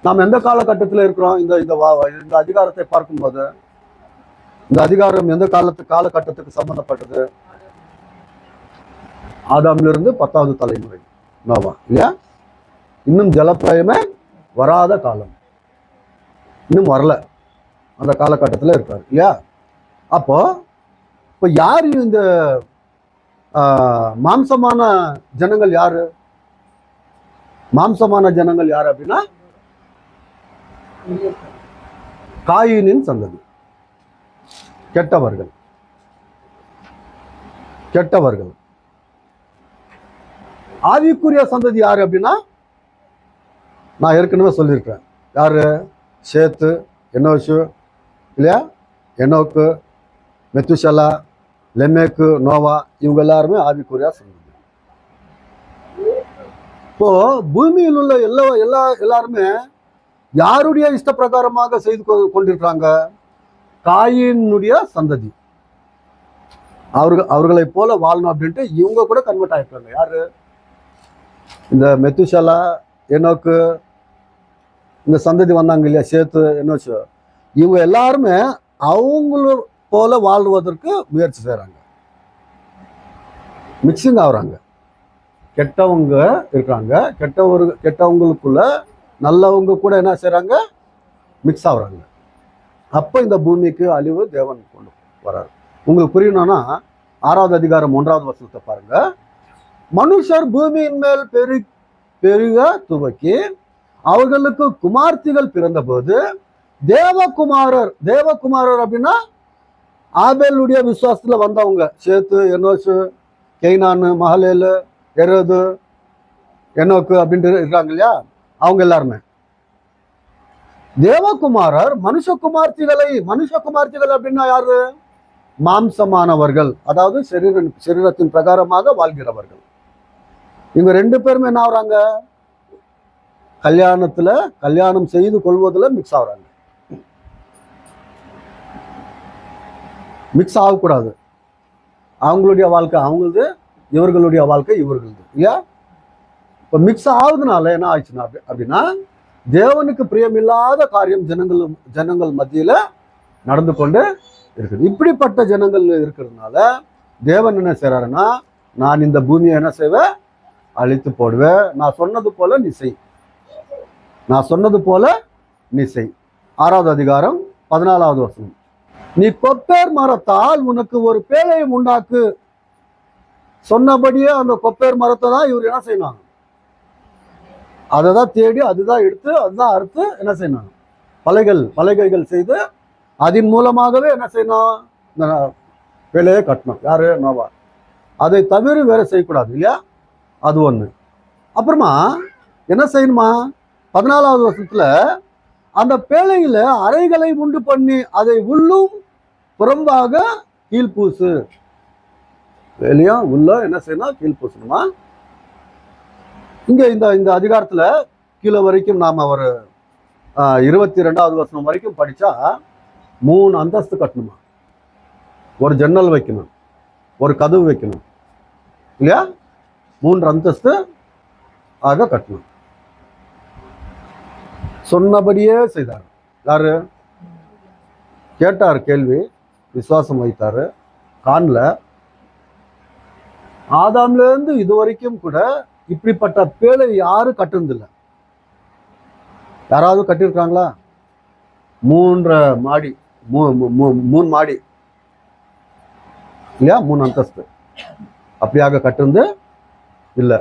நாம் எந்த காலகட்டத்தில் இருக்கிறோம்? இந்த அதிகாரத்தை பார்க்கும்போது இந்த அதிகாரம் எந்த காலகட்டத்துக்கு சம்பந்தப்பட்டது? ஆதாமிலிருந்து 10வது தலைமுறை நோவா இல்லையா. இன்னும் ஜலப்பிரளயமே வராத காலம், இன்னும் வரல, அந்த காலகட்டத்தில் இருக்காரு இல்லையா. அப்போ யாரு இந்த மாம்சமான ஜனங்கள்? யாரு மாம்சமான ஜனங்கள்? யாரு அப்படின்னா, காயினின் சந்ததி, கெட்டவர்கள். கெட்டவர்கள். ஆவிக்குரிய சந்ததி யாரு அப்படின்னா, நான் ஏற்கனவே சொல்லியிருக்கிறேன். யாரு? சேத்து, என்னோஷு இல்லையா, எனோக்கு, மெத்துஷலா, லெமேக்கு, நோவா, இவங்க எல்லாருமே ஆவிக்குரிய சந்ததி. இப்போ பூமியில் உள்ள எல்லாருமே யாருடைய இஷ்ட பிரகாரமாக செய்து கொண்டிருக்கிறாங்க? காயினுடைய சந்ததி. அவர்களை போல வாழணும் அப்படின்ட்டு இவங்க கூட கன்வெர்ட் ஆயிருக்காங்க. யாரு? இந்த மெத்துஷலா, எனோக்கு, இந்த சந்ததி வந்தாங்க இல்லையா, சேத்து, என்னோச்சு, இவங்க எல்லாருமே அவங்கள போல வாழ்வதற்கு முயற்சி செய்யறாங்க, மிக்சிங் ஆகுறாங்க. கெட்டவங்க இருக்கிறாங்க, கெட்டவங்களுக்குள்ள நல்லவங்க கூட என்ன செய்யறாங்க? மிக்ஸ் ஆகுறாங்க. அப்ப இந்த பூமிக்கு அழிவு தேவன் கொண்டு வர்றாரு. உங்களுக்கு புரியணும்னா 6வது அதிகாரம் 1வது வசனத்தை பாருங்க. மனுஷர் பூமியின் மேல் பெருக துவக்கி அவர்களுக்கு குமார்த்திகள் பிறந்த போது தேவகுமாரர் அப்படின்னா ஆபேலுடைய விசுவாசத்துல வந்தவங்க, சேத்து, என்னோசு, கெய்னானு, மஹலேலு, எரோது, எனோக்கு அப்படின்ட்டு இருக்காங்க இல்லையா, அவங்க எல்லாருமே தேவகுமாரர். மனுஷகுமார்த்திகள் அப்படின்னா யாரு? மாம்சமானவர்கள், அதாவது சரீரத்தின் பிரகாரமாக வாழ்கிறவர்கள். இவங்க 2 பேருமே என்ன ஆகுறாங்க? கல்யாணம் செய்து கொள்வதில் மிக்ஸ் ஆகுறாங்க. மிக்ஸ் ஆகக்கூடாது. அவங்களுடைய வாழ்க்கை அவங்களது, இவர்களுடைய வாழ்க்கை இவர்களது இல்லையா. இப்போ மிக்ஸ் ஆகுதுனால என்ன ஆயிடுச்சுன்னா அப்படின்னா, தேவனுக்கு பிரியமில்லாத காரியம் ஜனங்கள் மத்தியில நடந்து கொண்டு இருக்குது. இப்படிப்பட்ட ஜனங்கள் இருக்கிறதுனால தேவன் என்ன செய்யறாருன்னா, நான் இந்த பூமியை என்ன செய்வேன்? அழித்து போடுவேன். நான் சொன்னது போல நீ செய். 6வது அதிகாரம் 14வது வசனம். நீ கொப்பேர் மரத்தால் உனக்கு ஒரு பேழையை உண்டாக்கு. சொன்னபடியே அந்த கொப்பேர் மரத்தை தான் இவர் என்ன செய்யணும்? அதை தான் தேடி, அதுதான் எடுத்து, அதுதான் அறுத்து என்ன செய்யணும்? பலகைகள் செய்து அதன் மூலமாகவே என்ன செய்யணும்? இந்த பேழையை கட்டணும். யாரு? நோவா. அதை தவிர வேற செய்யக்கூடாது இல்லையா. அது ஒண்ணு. அப்புறமா என்ன செய்யணுமா? 14வது வருஷத்துல அந்த பேழையில அறைகளை உண்டு பண்ணி அதை உள்ளும் புறம்பாக கீழ்பூசு. வெளியும் உள்ள என்ன செய்யணும்? கீழ்பூசணுமா. இங்க இந்த அதிகாரத்துல கீழே வரைக்கும் நாம ஒரு 22வது வசனம் வரைக்கும் படிச்சா 3 அந்தஸ்து கட்டணுமா. ஒரு ஜன்னல் வைக்கணும், ஒரு கதவு வைக்கணும் இல்லையா. 3 அந்தஸ்து ஆக கட்டணும். சொன்னபடியே செய்தார். யாரு? கேட்டார் கேள்வி, விசுவாசம் வைத்தாரு, காணல. ஆதாம்ல இருந்து இதுவரைக்கும் கூட இப்படிப்பட்ட பேழை யாரும் கட்டுனதில்லை. யாராவது கட்டியிருக்காங்களா? 3 மாடி, 3 மாடி இல்லையா, 3 அந்தஸ்து அப்படியாக கட்டுந்து இல்லை.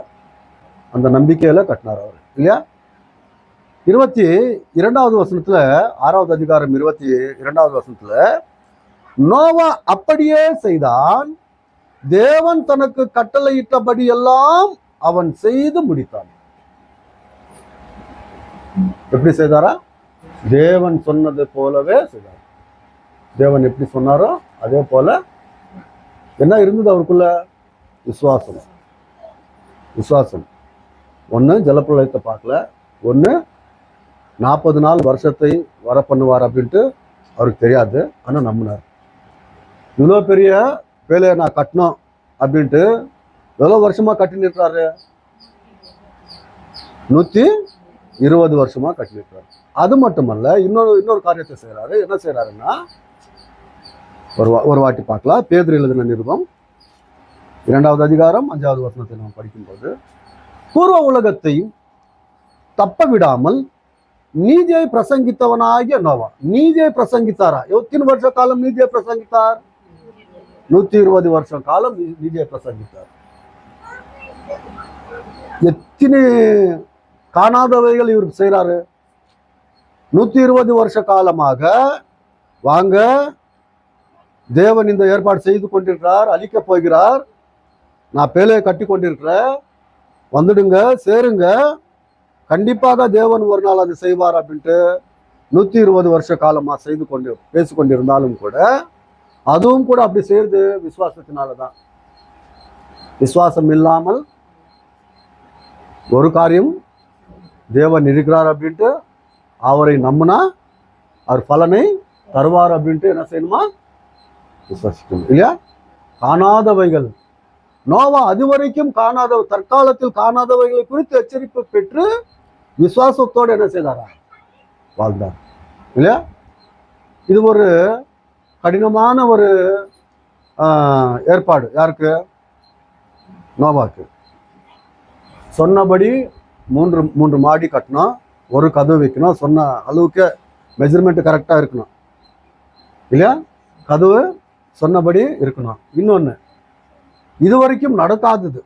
அந்த நம்பிக்கையில கட்டினார் அவர் இல்லையா. 22வது வசனத்துல, 6வது அதிகாரம் 22வது வசனத்துல, நோவா அப்படியே செய்தான், தேவன் தனக்கு கட்டளையிட்டபடி எல்லாம் அவன் செய்து முடித்தான். எப்படி செய்தாரா? தேவன் சொன்னது போலவே செய்தார். தேவன் எப்படி சொன்னாரோ அதே போல என்ன இருந்தது அவருக்குள்ள? விசுவாசம். ஒண்ணு ஜலப்பிரளயத்தை பார்க்கல, ஒண்ணு 40 நாள் வருஷத்தை வர பண்ணுவார் அப்படின்ட்டு அவருக்கு தெரியாது. ஆனா நம்பினார். இவ்வளோ பெரிய வேலையை நான் கட்டணும் அப்படின்ட்டு எவ்வளவு வருஷமா கட்டினிருக்கிறாரு? 120 வருஷமா கட்டினிருக்கிறாரு. அது மட்டுமல்ல, இன்னொரு காரியத்தை செய்யறாரு. என்ன செய்யறாருன்னா, ஒரு வாட்டி பார்க்கலாம். பேதுரு எழுதின நிருபம் 2வது அதிகாரம் 5வது வசனத்தை நாம் படிக்கும்போது, பூர்வ உலகத்தையும் தப்ப விடாமல் நீதியை பிரசங்கித்தவனாகிய நோவா. நீதியை பிரசங்கித்தாரா? எத்தனை வருஷ காலம் நீதியை பிரசங்கித்தார்? 120 வருஷம் காலம் நீதியை பிரசங்கித்தார். எத்தனை காணாதவைகள் இவர் செய்யறாரு? 120 வருஷ காலமாக வாங்க, தேவன் இந்த ஏற்பாடு செய்து கொண்டிருக்கிறார், அழிக்க போகிறார், நான் பேலையை கட்டி கொண்டிருக்கிறேன், வந்துடுங்க, சேருங்க, கண்டிப்பாக தேவன் ஒரு நாள் அது செய்வார் அப்படின்ட்டு 120 வருஷ காலமா செய்து கொண்டு பேசிக்கொண்டிருந்தாலும் கூட அதுவும் கூட அப்படி செய்யறது விசுவாசத்தினாலதான். விசுவாசம் இல்லாமல் ஒரு காரியம் தேவன் இருக்கிறார் அப்படின்ட்டு அவரை நம்பினா அவர் பலனை தருவார் அப்படின்ட்டு என்ன செய்யணுமா? விசுவாசிக்கணும் இல்லையா? காணாதவைகள், நோவா அதுவரைக்கும் தற்காலத்தில் காணாதவைகளை குறித்து எச்சரிப்பு பெற்று விசுவாசத்தோடு என்ன செய்தாரா? வாழ்ந்தார் இல்லையா? இது ஒரு கடினமான ஒரு ஏற்பாடு. யாருக்கு? நோவாக்கு. சொன்னபடி மூன்று மாடி கட்டணும், ஒரு கதவு வைக்கணும், சொன்ன அளவுக்கு மெஜர்மெண்ட் கரெக்டாக இருக்கணும் இல்லையா? கதவு சொன்னபடி இருக்கணும். இன்னொன்று, இதுவரைக்கும் நடக்காதது,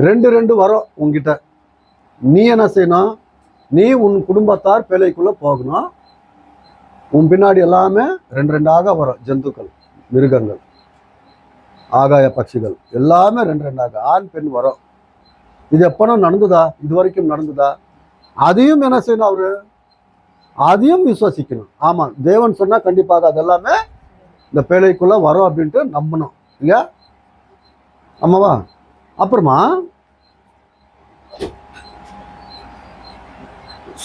ரெண்டு வரும் உங்ககிட்ட. நீ என்ன செய்யணும்? நீ உன் குடும்பத்தார் பேழைக்குள்ள போகணும். உன் பின்னாடி எல்லாமே ரெண்டாக வரும். ஜந்துக்கள், மிருகங்கள், ஆகாய பட்சிகள் எல்லாமே ரெண்டாக, ஆண் பெண் வரும். இது எப்போ நடந்ததா? இது வரைக்கும் நடந்ததா? அதையும் என்ன செய்யணும்? அவரு அதையும் விசுவாசிக்கணும். ஆமா, தேவன் சொன்னா கண்டிப்பாக அதெல்லாமே இந்த பேழைக்குள்ள வரும் அப்படின்ட்டு நம்பணும் இல்லையா? ஆமாவா? அப்புறமா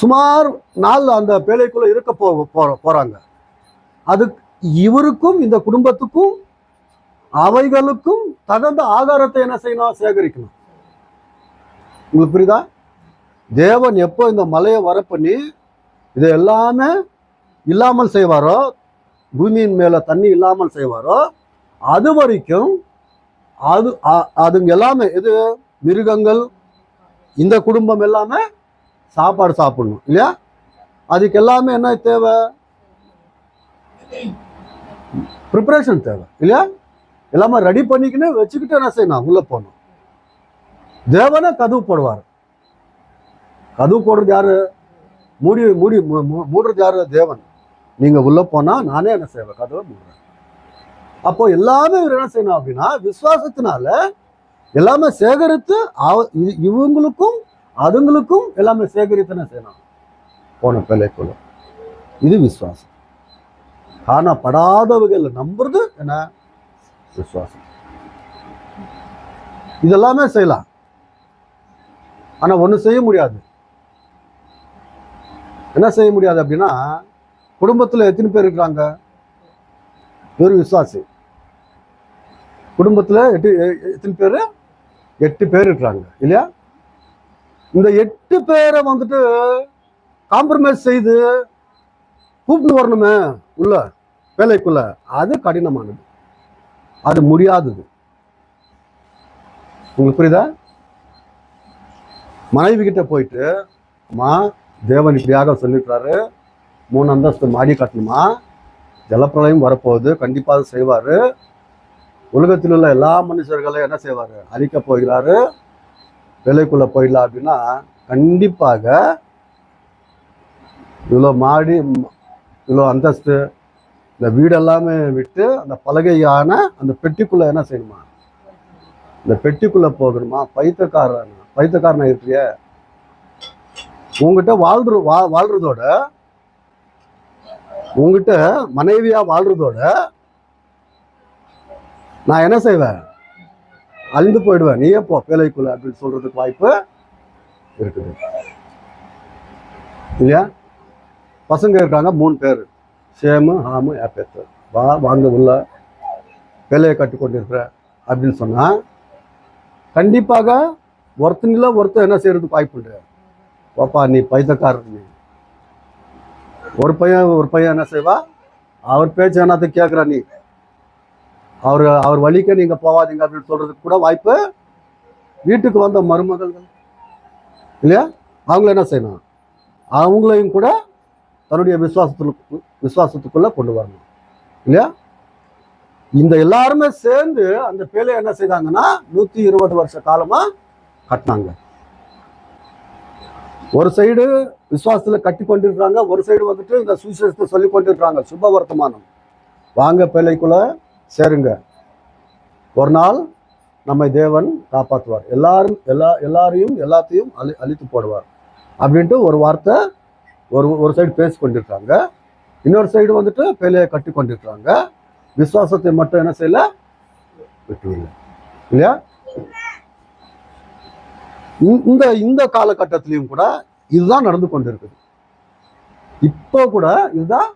சுமார் நாள் அந்த பேழைக்குள்ள இருக்க போறாங்க. அது இவருக்கும் இந்த குடும்பத்துக்கும் அவைகளுக்கும் தகுந்த ஆகாரத்தை என்ன செய்யணும்? சேகரிக்கணும். உங்களுக்கு புரியுதா? தேவன் எப்போ இந்த மலையை வர பண்ணி இதை எல்லாமே இல்லாமல் செய்வாரோ, பூமியின் மேல தண்ணி இல்லாமல் செய்வாரோ, அது வரைக்கும் அதுங்க எல்லாமே, இது மிருகங்கள், இந்த குடும்பம் எல்லாமே சாப்பாடு சாப்பிடணும் இல்லையா? அதுக்கு எல்லாமே என்ன தேவை? ப்ரிப்பரேஷன் தேவை இல்லையா? எல்லாமே ரெடி பண்ணிக்கின்னு வச்சுக்கிட்டு என்ன செய்யணும்? உள்ள போகணும். தேவனே கதவு போடுவார். கதவு போடுறது யாரு? மூடுறது யாரு? தேவன். நீங்க உள்ள போனா நானே என்ன செய்வேன்? கதவை மூடுறேன். அப்போ எல்லாமே இவர் என்ன செய்யணும் அப்படின்னா, விசுவாசத்தினால எல்லாமே சேகரித்து இவங்களுக்கும் அதுங்களுக்கும் எல்லாமே சேகரித்து என்ன செய்யணும்? போன பிள்ளைக்குள்ள. இது விசுவாசம். காணப்படாதவர்கள் நம்புறது என்ன? விசுவாசம். இதெல்லாமே செய்யலாம், ஆனா ஒண்ணு செய்ய முடியாது. என்ன செய்ய முடியாது அப்படின்னா, குடும்பத்துல எத்தனை பேர் இருக்கிறாங்க? ஒரு விசுவாசி குடும்பத்துல எத்தனை பேர்? 8 பேர் இருக்கிறாங்க இல்லையா? இந்த 8 பேரை வந்துட்டு காம்ப்ரமைஸ் செய்து கூப்பிட்டு வரணுமே உள்ள வேலைக்குள்ள, அது கடினமானது, அது முடியாதது. உங்களுக்கு புரியுதா? மனைவி கிட்ட போயிட்டு, அம்மா தேவன் இப்படியாக சொல்லிட்டாரு, 3 அந்தஸ்து மாடி கட்டணுமா, ஜலப்பிரளயம் வரப்போகுது, கண்டிப்பாக செய்வாரு, உலகத்தில் உள்ள எல்லா மனுஷர்களையும் என்ன செய்வாரு? அழிக்க போகிறாரு, வேலைக்குள்ள போயிடலாம் அப்படின்னா, கண்டிப்பாக இவ்வளோ மாடி, இவ்வளோ அந்தஸ்து, இந்த வீடெல்லாமே விட்டு அந்த பலகையான அந்த பெட்டிக்குள்ள என்ன செய்யணுமா? இந்த பெட்டிக்குள்ள போகணுமா? பைத்தியக்காரனா இருக்கிய உங்ககிட்ட வாழ்றதோட, உங்ககிட்ட மனைவியா வாழ்றதோட நான் என்ன செய்வேன்? அழிந்து போயிடுவேன், நீயே போ வேலைக்குள்ள அப்படின்னு சொல்றதுக்கு வாய்ப்பு இருக்குது இல்லையா? பசங்க இருக்காங்க 3 பேர், சேமு, ஹாமு, யாப்பேத்து. வாங்க உள்ள வேலையை கட்டி கொண்டிருக்கிற அப்படின்னு சொன்னா, கண்டிப்பாக ஒருத்தர் என்ன செய்யறதுக்கு வாய்ப்பு உண்டு? பாப்பா நீ பைத்தியக்காரர். நீ ஒரு பையன் என்ன செய்வா? அவர் பேச்சு என்னத்தை கேட்குற நீ, அவர் வழிக்க நீங்க போவாதீங்க அப்படின்னு சொல்றதுக்கு கூட வாய்ப்பு. வீட்டுக்கு வந்த மருமகள்கள் இல்லையா, அவங்கள என்ன செய்யணும்? அவங்களையும் கூட தன்னுடைய விசுவாசத்துக்குள்ள கொண்டு வரணும் இல்லையா? இந்த எல்லாருமே சேர்ந்து அந்த பேலையை என்ன செய்தாங்கன்னா 120 வருஷ காலமா கட்டினாங்க. ஒரு சைடு விசுவாசத்துல கட்டி கொண்டிருக்கிறாங்க, ஒரு சைடு வந்துட்டு இந்த சுவிசேஷத்தை சொல்லி கொண்டிருக்கிறாங்க, சுப வர்த்தமானம், வாங்க பேலைக்குள்ள சேருங்க, ஒரு நாள் நம்மை தேவன் காப்பாற்றுவார், எல்லாரையும் எல்லாத்தையும் அழித்து போடுவார் அப்படின்ட்டு ஒரு வார்த்தை ஒரு சைடு பேசி கொண்டிருக்காங்க. இன்னொரு சைடு வந்துட்டு பேலையை கட்டி கொண்டிருக்காங்க. விசுவாசத்தை மட்டும் என்ன செய்யல, விட்டுவில்லை இல்லையா? இந்த காலகட்டத்திலையும் கூட இதுதான் நடந்து கொண்டிருக்குது. இப்போ கூட இதுதான்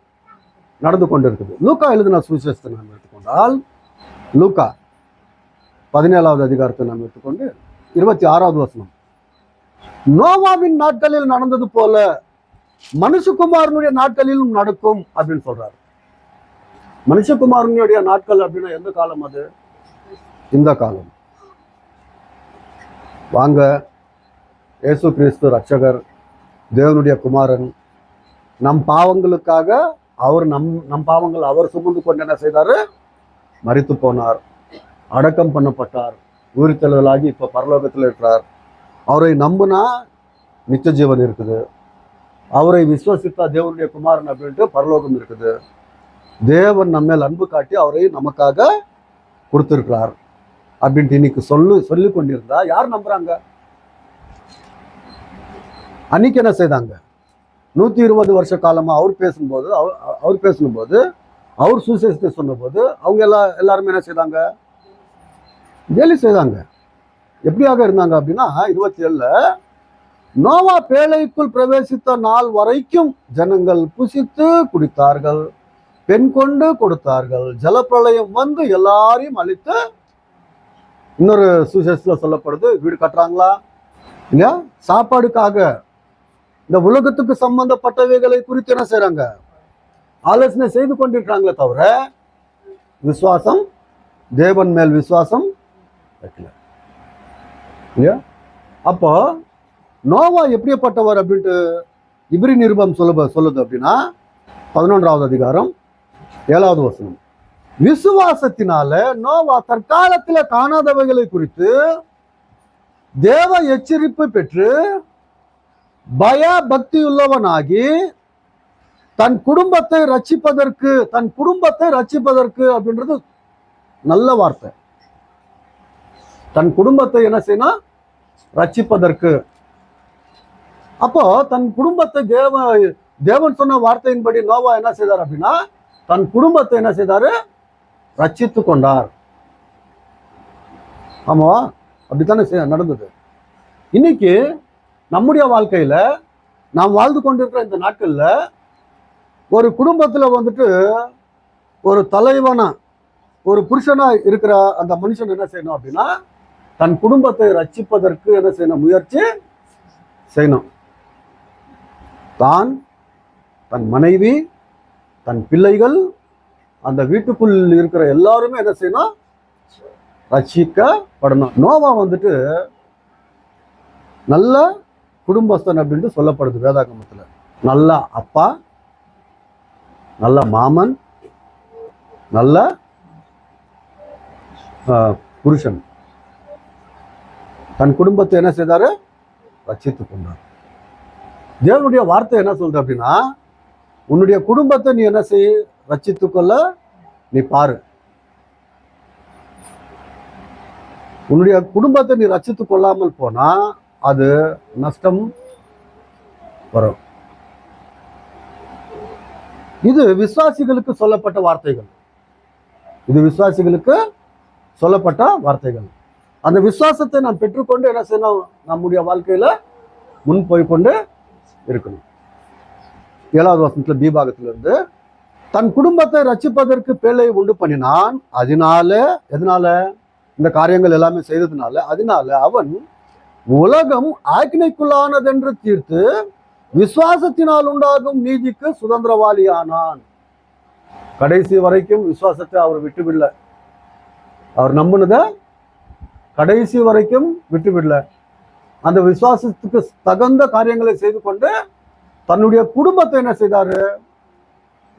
நடந்து கொண்டிருக்குது. லூக்கா எழுதின சுவிசேஷத்தை நாம் எடுத்துக்கொண்டால், லூக்கா 17வது அதிகாரத்தை நாம் எடுத்துக்கொண்டு 26வது வசனம், நோவாவின் நாட்களில் நடந்தது போல மனுஷகுமாரனுடைய நாட்களிலும் நடக்கும் அப்படின்னு சொல்றாரு. மனுஷகுமாரனுடைய நாட்கள் அப்படின்னா எந்த காலம் அது? இந்த காலம். வாங்க, இயேசு கிறிஸ்து ரட்சகர், தேவனுடைய குமாரன், நம் பாவங்களுக்காக அவர் நம் பாவங்கள் அவர் சுமந்து கொண்டு என்ன செய்தாரு? மரித்து போனார், அடக்கம் பண்ணப்பட்டார், உயிர்த்தெழுதலாகி இப்போ பரலோகத்தில் இருக்கிறார். அவரை நம்புனா நித்திய ஜீவன் இருக்குது, அவரை விசுவசித்தா தேவனுடைய குமாரன் அப்படின்ட்டு பரலோகம் இருக்குது. தேவன் நம்ம மேல் அன்பு காட்டி அவரை நமக்காக கொடுத்திருக்கிறார் அப்படின்ட்டு இன்னைக்கு சொல்லி கொண்டிருந்தா யார் நம்புறாங்க? அன்னைக்கு என்ன செய்தாங்க? 120 வருஷ காலமா அவர் பேசும்போது அவர் சுவிசேஷத்தை சொன்னபோது அவங்க எல்லாருமே என்ன செய்தாங்க? கேலி செய்தாங்க. எப்படியாக இருந்தாங்க அப்படின்னா 27ல, நோவா பேழைக்குள் பிரவேசித்த நாள் வரைக்கும் ஜனங்கள் புசித்து குடித்தார்கள், பெண் கொண்டு கொடுத்தார்கள், ஜலப்பிரளயம் வந்து எல்லாரையும் அழித்து, இன்னொரு சுவிசேஷத்துல சொல்லப்படுது, வீடு கட்டுறாங்களா இல்லையா, சாப்பாடுக்காக இந்த உலகத்துக்கு சம்பந்தப்பட்டவைகளை குறித்து என்ன செய்யறாங்க? ஆலோசனை செய்து கொண்டிருக்காங்களே தவிர விசுவாசம், தேவன் மேல் விசுவாசம் வைக்கல இல்லையா? அப்போ நோவா எப்படிப்பட்டவர் அப்படின்ட்டு இப்ரி நிருபம் சொல்லுது அப்படின்னா 11வது அதிகாரம் 7வது வசனம், விசுவாசத்தினால நோவா தற்காலத்துல காணாதவைகளை குறித்து தேவ எச்சரிப்பு பெற்று பய பக்தி உள்ளவனாகி தன் குடும்பத்தை ரட்சிப்பதற்கு அப்படின்றது நல்ல வார்த்தை. தன் குடும்பத்தை என்ன செய்யணும்? ரட்சிப்பதற்கு. அப்போ தன் குடும்பத்தை தேவன் சொன்ன வார்த்தையின்படி நோவா என்ன செய்தார் அப்படின்னா தன் குடும்பத்தை என்ன செய்தாரு? ரட்சித்து கொண்டார். ஆமாவா? அப்படித்தானே நடந்தது. இன்னைக்கு நம்முடைய வாழ்க்கையில நாம் வாழ்ந்து கொண்டிருக்கிற இந்த நாட்கள்ல ஒரு குடும்பத்துல வந்துட்டு ஒரு தலைவனா, ஒரு புருஷனா இருக்கிற அந்த மனுஷன் என்ன செய்யணும் அப்படின்னா தன் குடும்பத்தை ரட்சிப்பதற்கு என்ன செய்யணும்? முயற்சி செய்யணும். தன் மனைவி, தன் பிள்ளைகள், அந்த வீட்டுக்குள் இருக்கிற எல்லாருமே என்ன செய்யணும்? ரட்சிக்கப்படணும். நோவா வந்துட்டு நல்ல குடும்பஸ்தன் அப்படின்ட்டு சொல்லப்படுது வேதாகமத்துல. நல்ல அப்பா, நல்ல மாமன், நல்ல புருஷன். தன் குடும்பத்தை என்ன செய்தாரு? ரட்சித்துக் கொண்டார். தேவனுடைய வார்த்தை என்ன சொல்றது அப்படின்னா உன்னுடைய குடும்பத்தை நீ என்ன செய்? ரட்சித்துக்கொள்ள நீ பாரு. உன்னுடைய குடும்பத்தை நீ ரட்சித்துக் கொள்ளாமல் போனா அது நஷ்டம் வரும். இது விசுவாசிகளுக்கு சொல்லப்பட்ட வார்த்தைகள். அந்த விசுவாசத்தை நாம் பெற்றுக்கொண்டு என்ன செய்யணும்? நம்முடைய வாழ்க்கையில முன் போய்கொண்டு இருக்கணும். 7வது வசனத்துல பீபாகத்திலிருந்து, தன் குடும்பத்தை ரட்சிப்பதற்கு பேழையை உண்டு பண்ணினான். எதனால இந்த காரியங்கள் எல்லாமே செய்ததுனால, அதனால அவன் உலகம் ஆக்கினைக்குள்ளானதென்று தீர்த்து விசுவாசத்தினால் உண்டாகும் நீதிக்கு சுதந்திரவாளியானான். கடைசி வரைக்கும் விசுவாசத்தை அவர் விட்டுவிடல. அவர் நம்பினத கடைசி வரைக்கும் விட்டுவிடல. அந்த விசுவாசத்துக்கு தகுந்த காரியங்களை செய்து கொண்டு தன்னுடைய குடும்பத்தை என்ன செய்தாரு?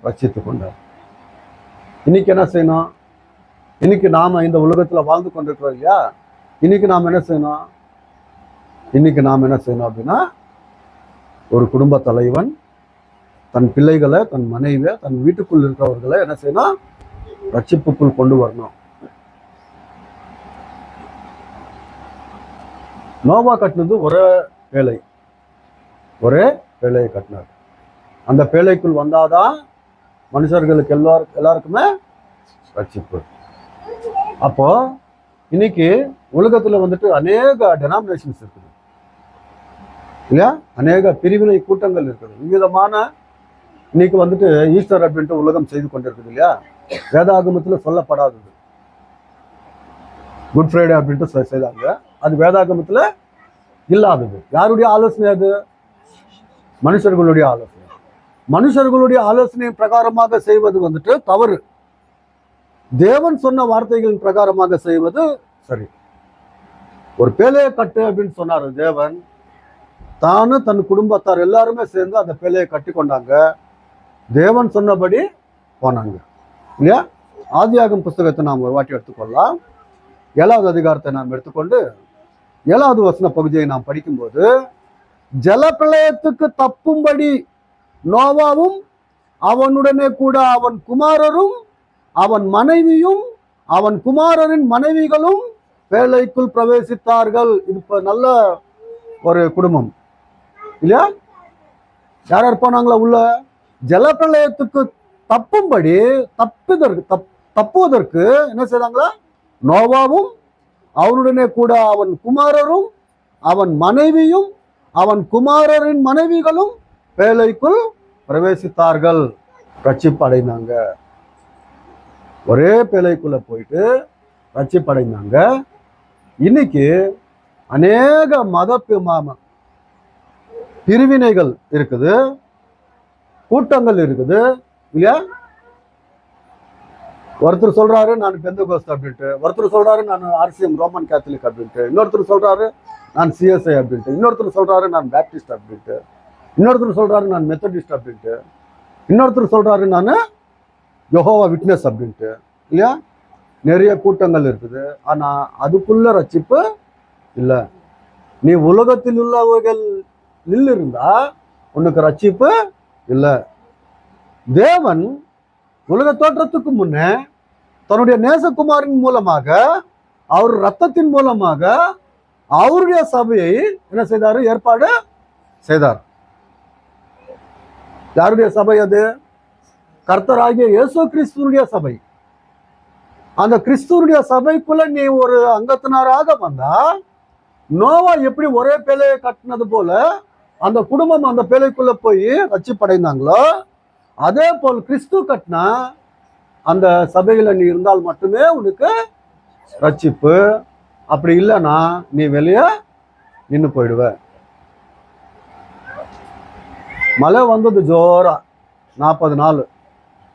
ரட்சித்துக் கொண்டார். இன்னைக்கு என்ன செய்யணும்? இன்னைக்கு நாம இந்த உலகத்துல வாழ்ந்து கொண்டிருக்கிறோம் இல்லையா? இன்னைக்கு நாம் என்ன செய்யணும் அப்படின்னா ஒரு குடும்ப தலைவன் தன் பிள்ளைகளை, தன் மனைவியை, தன் வீட்டுக்குள் இருக்கிறவர்களை என்ன செய்யணும்? ரட்சிப்புக்குள் கொண்டு வரணும். நோவா கட்டினது ஒரே பேழையை கட்டினார். அந்த பேழைக்குள் வந்தாதான் மனுஷர்களுக்கு எல்லாருக்குமே ரட்சிப்பு. அப்போ இன்னைக்கு உலகத்துல வந்துட்டு அநேக டெனாமினேஷன்ஸ் இருக்குது இல்லையா, அநேக பிரிவினை கூட்டங்கள் இருக்குது. விதமான இன்னைக்கு வந்துட்டு ஈஸ்டர் அப்படின்ட்டு உலகம் செய்து கொண்டிருக்குது இல்லையா. வேதாகமத்துல சொல்லப்படாதது குட் ஃப்ரைடே அப்படின்ட்டு செய்தாங்க. அது வேதாகமத்துல இல்லாதது. யாருடைய ஆலோசனை? அது மனுஷர்களுடைய ஆலோசனை. மனுஷர்களுடைய ஆலோசனை பிரகாரமாக செய்வது வந்துட்டு தவறு. தேவன் சொன்ன வார்த்தைகளின் பிரகாரமாக செய்வது சரி. ஒரு பேழையை கட்டு அப்படின்னு சொன்னாரு தேவன். தானும் தன் குடும்பத்தார் எல்லாருமே சேர்ந்து அந்த பேழையை கட்டி கொண்டாங்க. தேவன் சொன்னபடி போனாங்க இல்லையா. ஆதியாகமம் புஸ்தகத்தை நாம் ஒரு வாட்டி எடுத்துக்கொள்ளலாம். 7வது அதிகாரத்தை நாம் எடுத்துக்கொண்டு 7வது வசன பகுதியை நாம் படிக்கும்போது, ஜலப்பிரளயத்துக்கு தப்பும்படி நோவாவும் அவனுடனே கூட அவன் குமாரரும் அவன் மனைவியும் அவன் குமாரரின் மனைவிகளும் பேழைக்குள் பிரவேசித்தார்கள். இது இப்ப நல்ல ஒரு குடும்பம் இல்லையா. யார் போனாங்களா உள்ள? ஜலப்பிரளயத்துக்கு தப்புவதற்கு என்ன செய்தாங்களா? நோவாவும் அவனுடனே கூட அவன் குமாரரும் அவன் மனைவியும் அவன் குமாரரின் மனைவிகளும் பேழைக்குள் பிரவேசித்தார்கள். ரட்சிப்படைந்தாங்க. ஒரே பேழைக்குள்ள போயிட்டு ரட்சிப்படைந்தாங்க. இன்னைக்கு அநேக மத பிரிவினைகள் இருக்குது, கூட்டங்கள் இருக்குது இல்லையா. ஒருத்தர் சொல்றாரு நான் பெந்தகோஸ்து அப்படின்ட்டு, ஒருத்தர் சொல்றாரு நான் ஆர்சிஎம் ரோமன் கேத்தலிக் அப்படின்ட்டு, இன்னொருத்தர் சொல்றாரு நான் சிஎஸ்ஐ அப்படின்ட்டு, இன்னொருத்தர் சொல்றாரு நான் பேப்டிஸ்ட் அப்படின்ட்டு, இன்னொருத்தர் சொல்றாரு நான் மெத்தடிஸ்ட் அப்படின்ட்டு, இன்னொருத்தர் சொல்றாரு நான் யெகோவா விட்னஸ் அப்படின்ட்டு இல்லையா. நிறைய கூட்டங்கள் இருக்குது. ஆனா அதுக்குள்ள ரட்சிப்பு இல்லை. நீ உலகத்தில் உள்ளவர்கள் இருந்தா உனக்கு ரட்சிப்பு இல்லை. தேவன் உலக தோற்றத்துக்கு முன்னே தன்னுடைய நேசகுமாரின் மூலமாக அவர் ரத்தத்தின் மூலமாக அவருடைய சபையை என்ன செய்தாரு? ஏற்பாடு செய்தார். யாருடைய சபை அது? கர்த்தராகிய இயேசு கிறிஸ்துவுடைய சபை. அந்த கிறிஸ்துவுடைய சபைக்குள்ள நீ ஒரு அங்கத்தினராக வந்தா, நோவா எப்படி ஒரே பேழையை கட்டினது போல அந்த குடும்பம் அந்த பேழைக்குள்ள போய் ரட்சிப்படைந்தாங்களோ, அதே போல் கிறிஸ்து கட்டினா அந்த சபையில நீ இருந்தால் மட்டுமே உனக்கு ரட்சிப்பு. அப்படி இல்லைன்னா நீ வெளியே நின்று போயிடுவ. மழை வந்தது ஜோரா 40 நாள்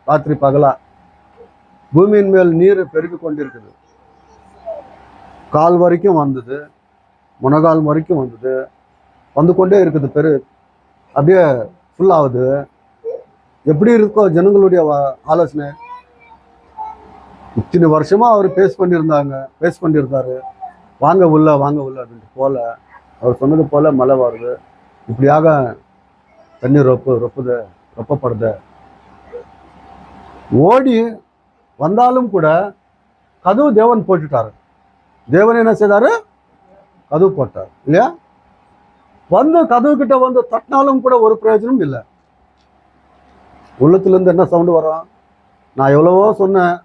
ராத்திரி பகலா. பூமியின் மேல் நீர் பெருகி கொண்டிருக்குது. கால் வரைக்கும் வந்தது, முனகால் வரைக்கும் வந்தது, வந்து கொண்டே இருக்குது. அப்படியே ஃபுல் ஆகுது. எப்படி இருக்கோ ஜனங்களுடைய ஆலோசனை? இத்தனை வருஷமா அவர் பேசிக்கொண்டிருந்தாரு, வாங்க உள்ள அப்படின்ட்டு போல. அவர் சொன்னது போல மழை வருது. இப்படியாக தண்ணீர் ரொப்பப்படுது. ஓடி வந்தாலும் கூட கதவு தேவன் போட்டுட்டாரு. தேவன் என்ன செய்தாரு? கதவு போட்டார் இல்லையா. வந்து கதவு கிட்ட வந்து தட்டினாலும் கூட ஒரு பிரயோஜனம் இல்லை. உள்ளத்திலிருந்து என்ன சவுண்டு வரும்? நான் எவ்வளவோ சொன்னேன்,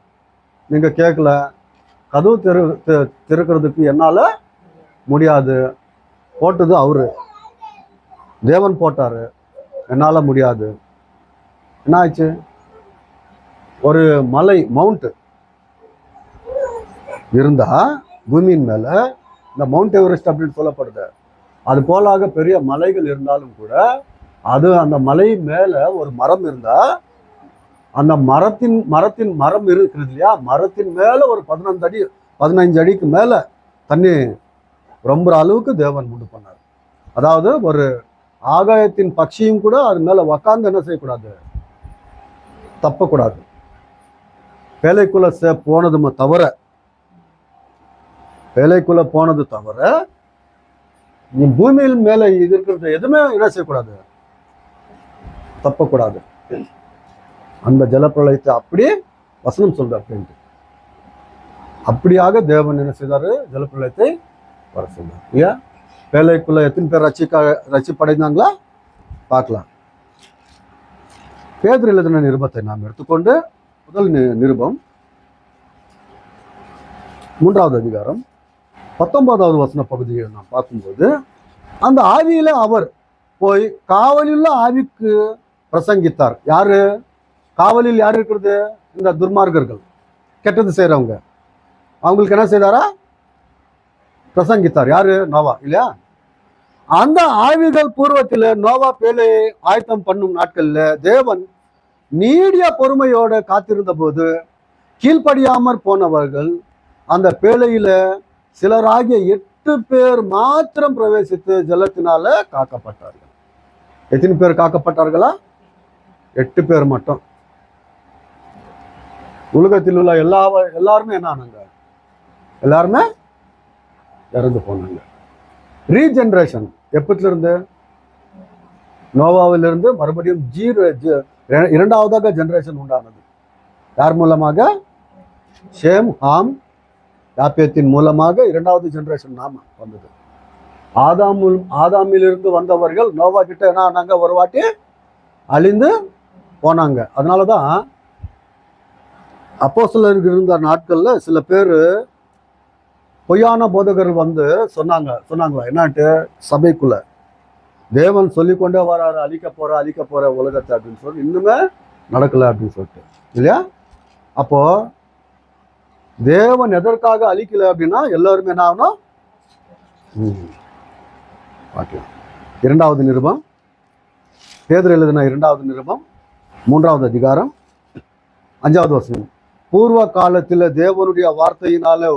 நீங்க கேட்கல. கதவு திறக்கிறதுக்கு என்னால முடியாது. போட்டது அவரு, தேவன் போட்டாரு, என்னால முடியாது. என்ன ஆச்சு? ஒரு மலை மவுண்ட் இருந்தா பூமியின் மேல, இந்த மவுண்ட் எவரெஸ்ட் அப்படின்னு சொல்லப்படுது, அது போலாக பெரிய மலைகள் இருந்தாலும் கூட அந்த மலை மேல ஒரு மரம் இருந்தா, அந்த மரம் இருக்கிறது இல்லையா, மரத்தின் மேல ஒரு 15 அடிக்கு மேல தண்ணி ரொம்ப அளவுக்கு தேவன் உண்டு பண்ணார். அதாவது ஒரு ஆகாயத்தின் பட்சியும் கூட அது மேல உக்காந்து என்ன செய்யக்கூடாது? தப்பக்கூடாது. பேழைக்குள்ள போனது தவிர நீ பூமியில் மேல இருக்கிறது எதுவுமே என்ன செய்யக்கூடாது? தப்பக்கூடாது. அந்த ஜலப்பிரளயத்தை அப்படியே வசனம் சொல்ற அப்படின்ட்டு அப்படியாக தேவன் என்ன செய்தாரு? ஜலப்பிரளயத்தை வர செய்தார் இல்லையா. பேழைக்குள்ள எத்தனை பேர் ரட்சிப்படைந்தாங்களா பார்க்கலாம். பேதுரு எழுதின நிருபத்தை நாம் எடுத்துக்கொண்டு முதல் நிருபம் 3வது அதிகாரம் 19வது வசன பகுதியை நாம் பார்க்கும்போது, அந்த ஆவியில அவர் போய் காவலில் ஆவிக்கு பிரசங்கித்தார். யாரு காவலில்? யார் இருக்கிறது? இந்த துர்மார்கர்கள், கெட்டது செய்யறவங்க. அவங்களுக்கு என்ன செய்தாரா? பிரசங்கித்தார். யாரு? நோவா இல்லையா? அந்த ஆவிகள் பூர்வத்தில் நோவா பேழையை ஆயத்தம் பண்ணும் நாட்கள்ல தேவன் நீடிய பொறுமையோட காத்திருந்த போது கீழ்ப்படியாமற் போனவர்கள் அந்த பேழையில சிலராகிய 8 பேர் மாத்திரம் பிரவேசித்து ஜலத்தினால காக்கப்பட்டார்கள். எத்தனை பேர் காக்கப்பட்டார்களா? 8 பேர் மட்டும். உலகத்தில் உள்ள எல்லாருமே என்ன ஆனாங்க? எல்லாருமே இறந்து போனாங்க. ரீஜெனரேஷன் எப்பத்துல இருந்து? நோவாவிலிருந்து மறுபடியும் இரண்டாவதாக ஜெனரேஷன் உண்டானது. யார் மூலமாக? ஷேம், ஹாம், யாப்பேத்தின் மூலமாக இரண்டாவது ஜெனரேஷன் நாம வந்தது. ஆதாமிலிருந்து வந்தவர்கள் நோவா கிட்ட என்ன ஆனாங்க? ஒரு வாட்டி அழிந்து போனாங்க. அதனாலதான் அப்போஸ்தலர்கள் இருந்த நாட்கள்ல சில பேர் பொய்யான போதகர்கள் வந்து சொன்னாங்களா என்னான்ட்டு? சபைக்குள்ள தேவன் சொல்லிக்கொண்டே வராரு, அழிக்க போற உலகத்தை அப்படின்னு சொல்லி இன்னுமே நடக்கல அப்படின்னு சொல்லிட்டு இல்லையா? அப்போ தேவன் எதற்காக அழிக்கல அப்படின்னா எல்லாருமே என்ன ஆகணும்? பார்க்கலாம். 2வது நிருபம், பேதுரு எழுதின 2வது நிருபம் 3வது அதிகாரம் 5வது வசனம். பூர்வ காலத்தில் தேவனுடைய வார்த்தையினால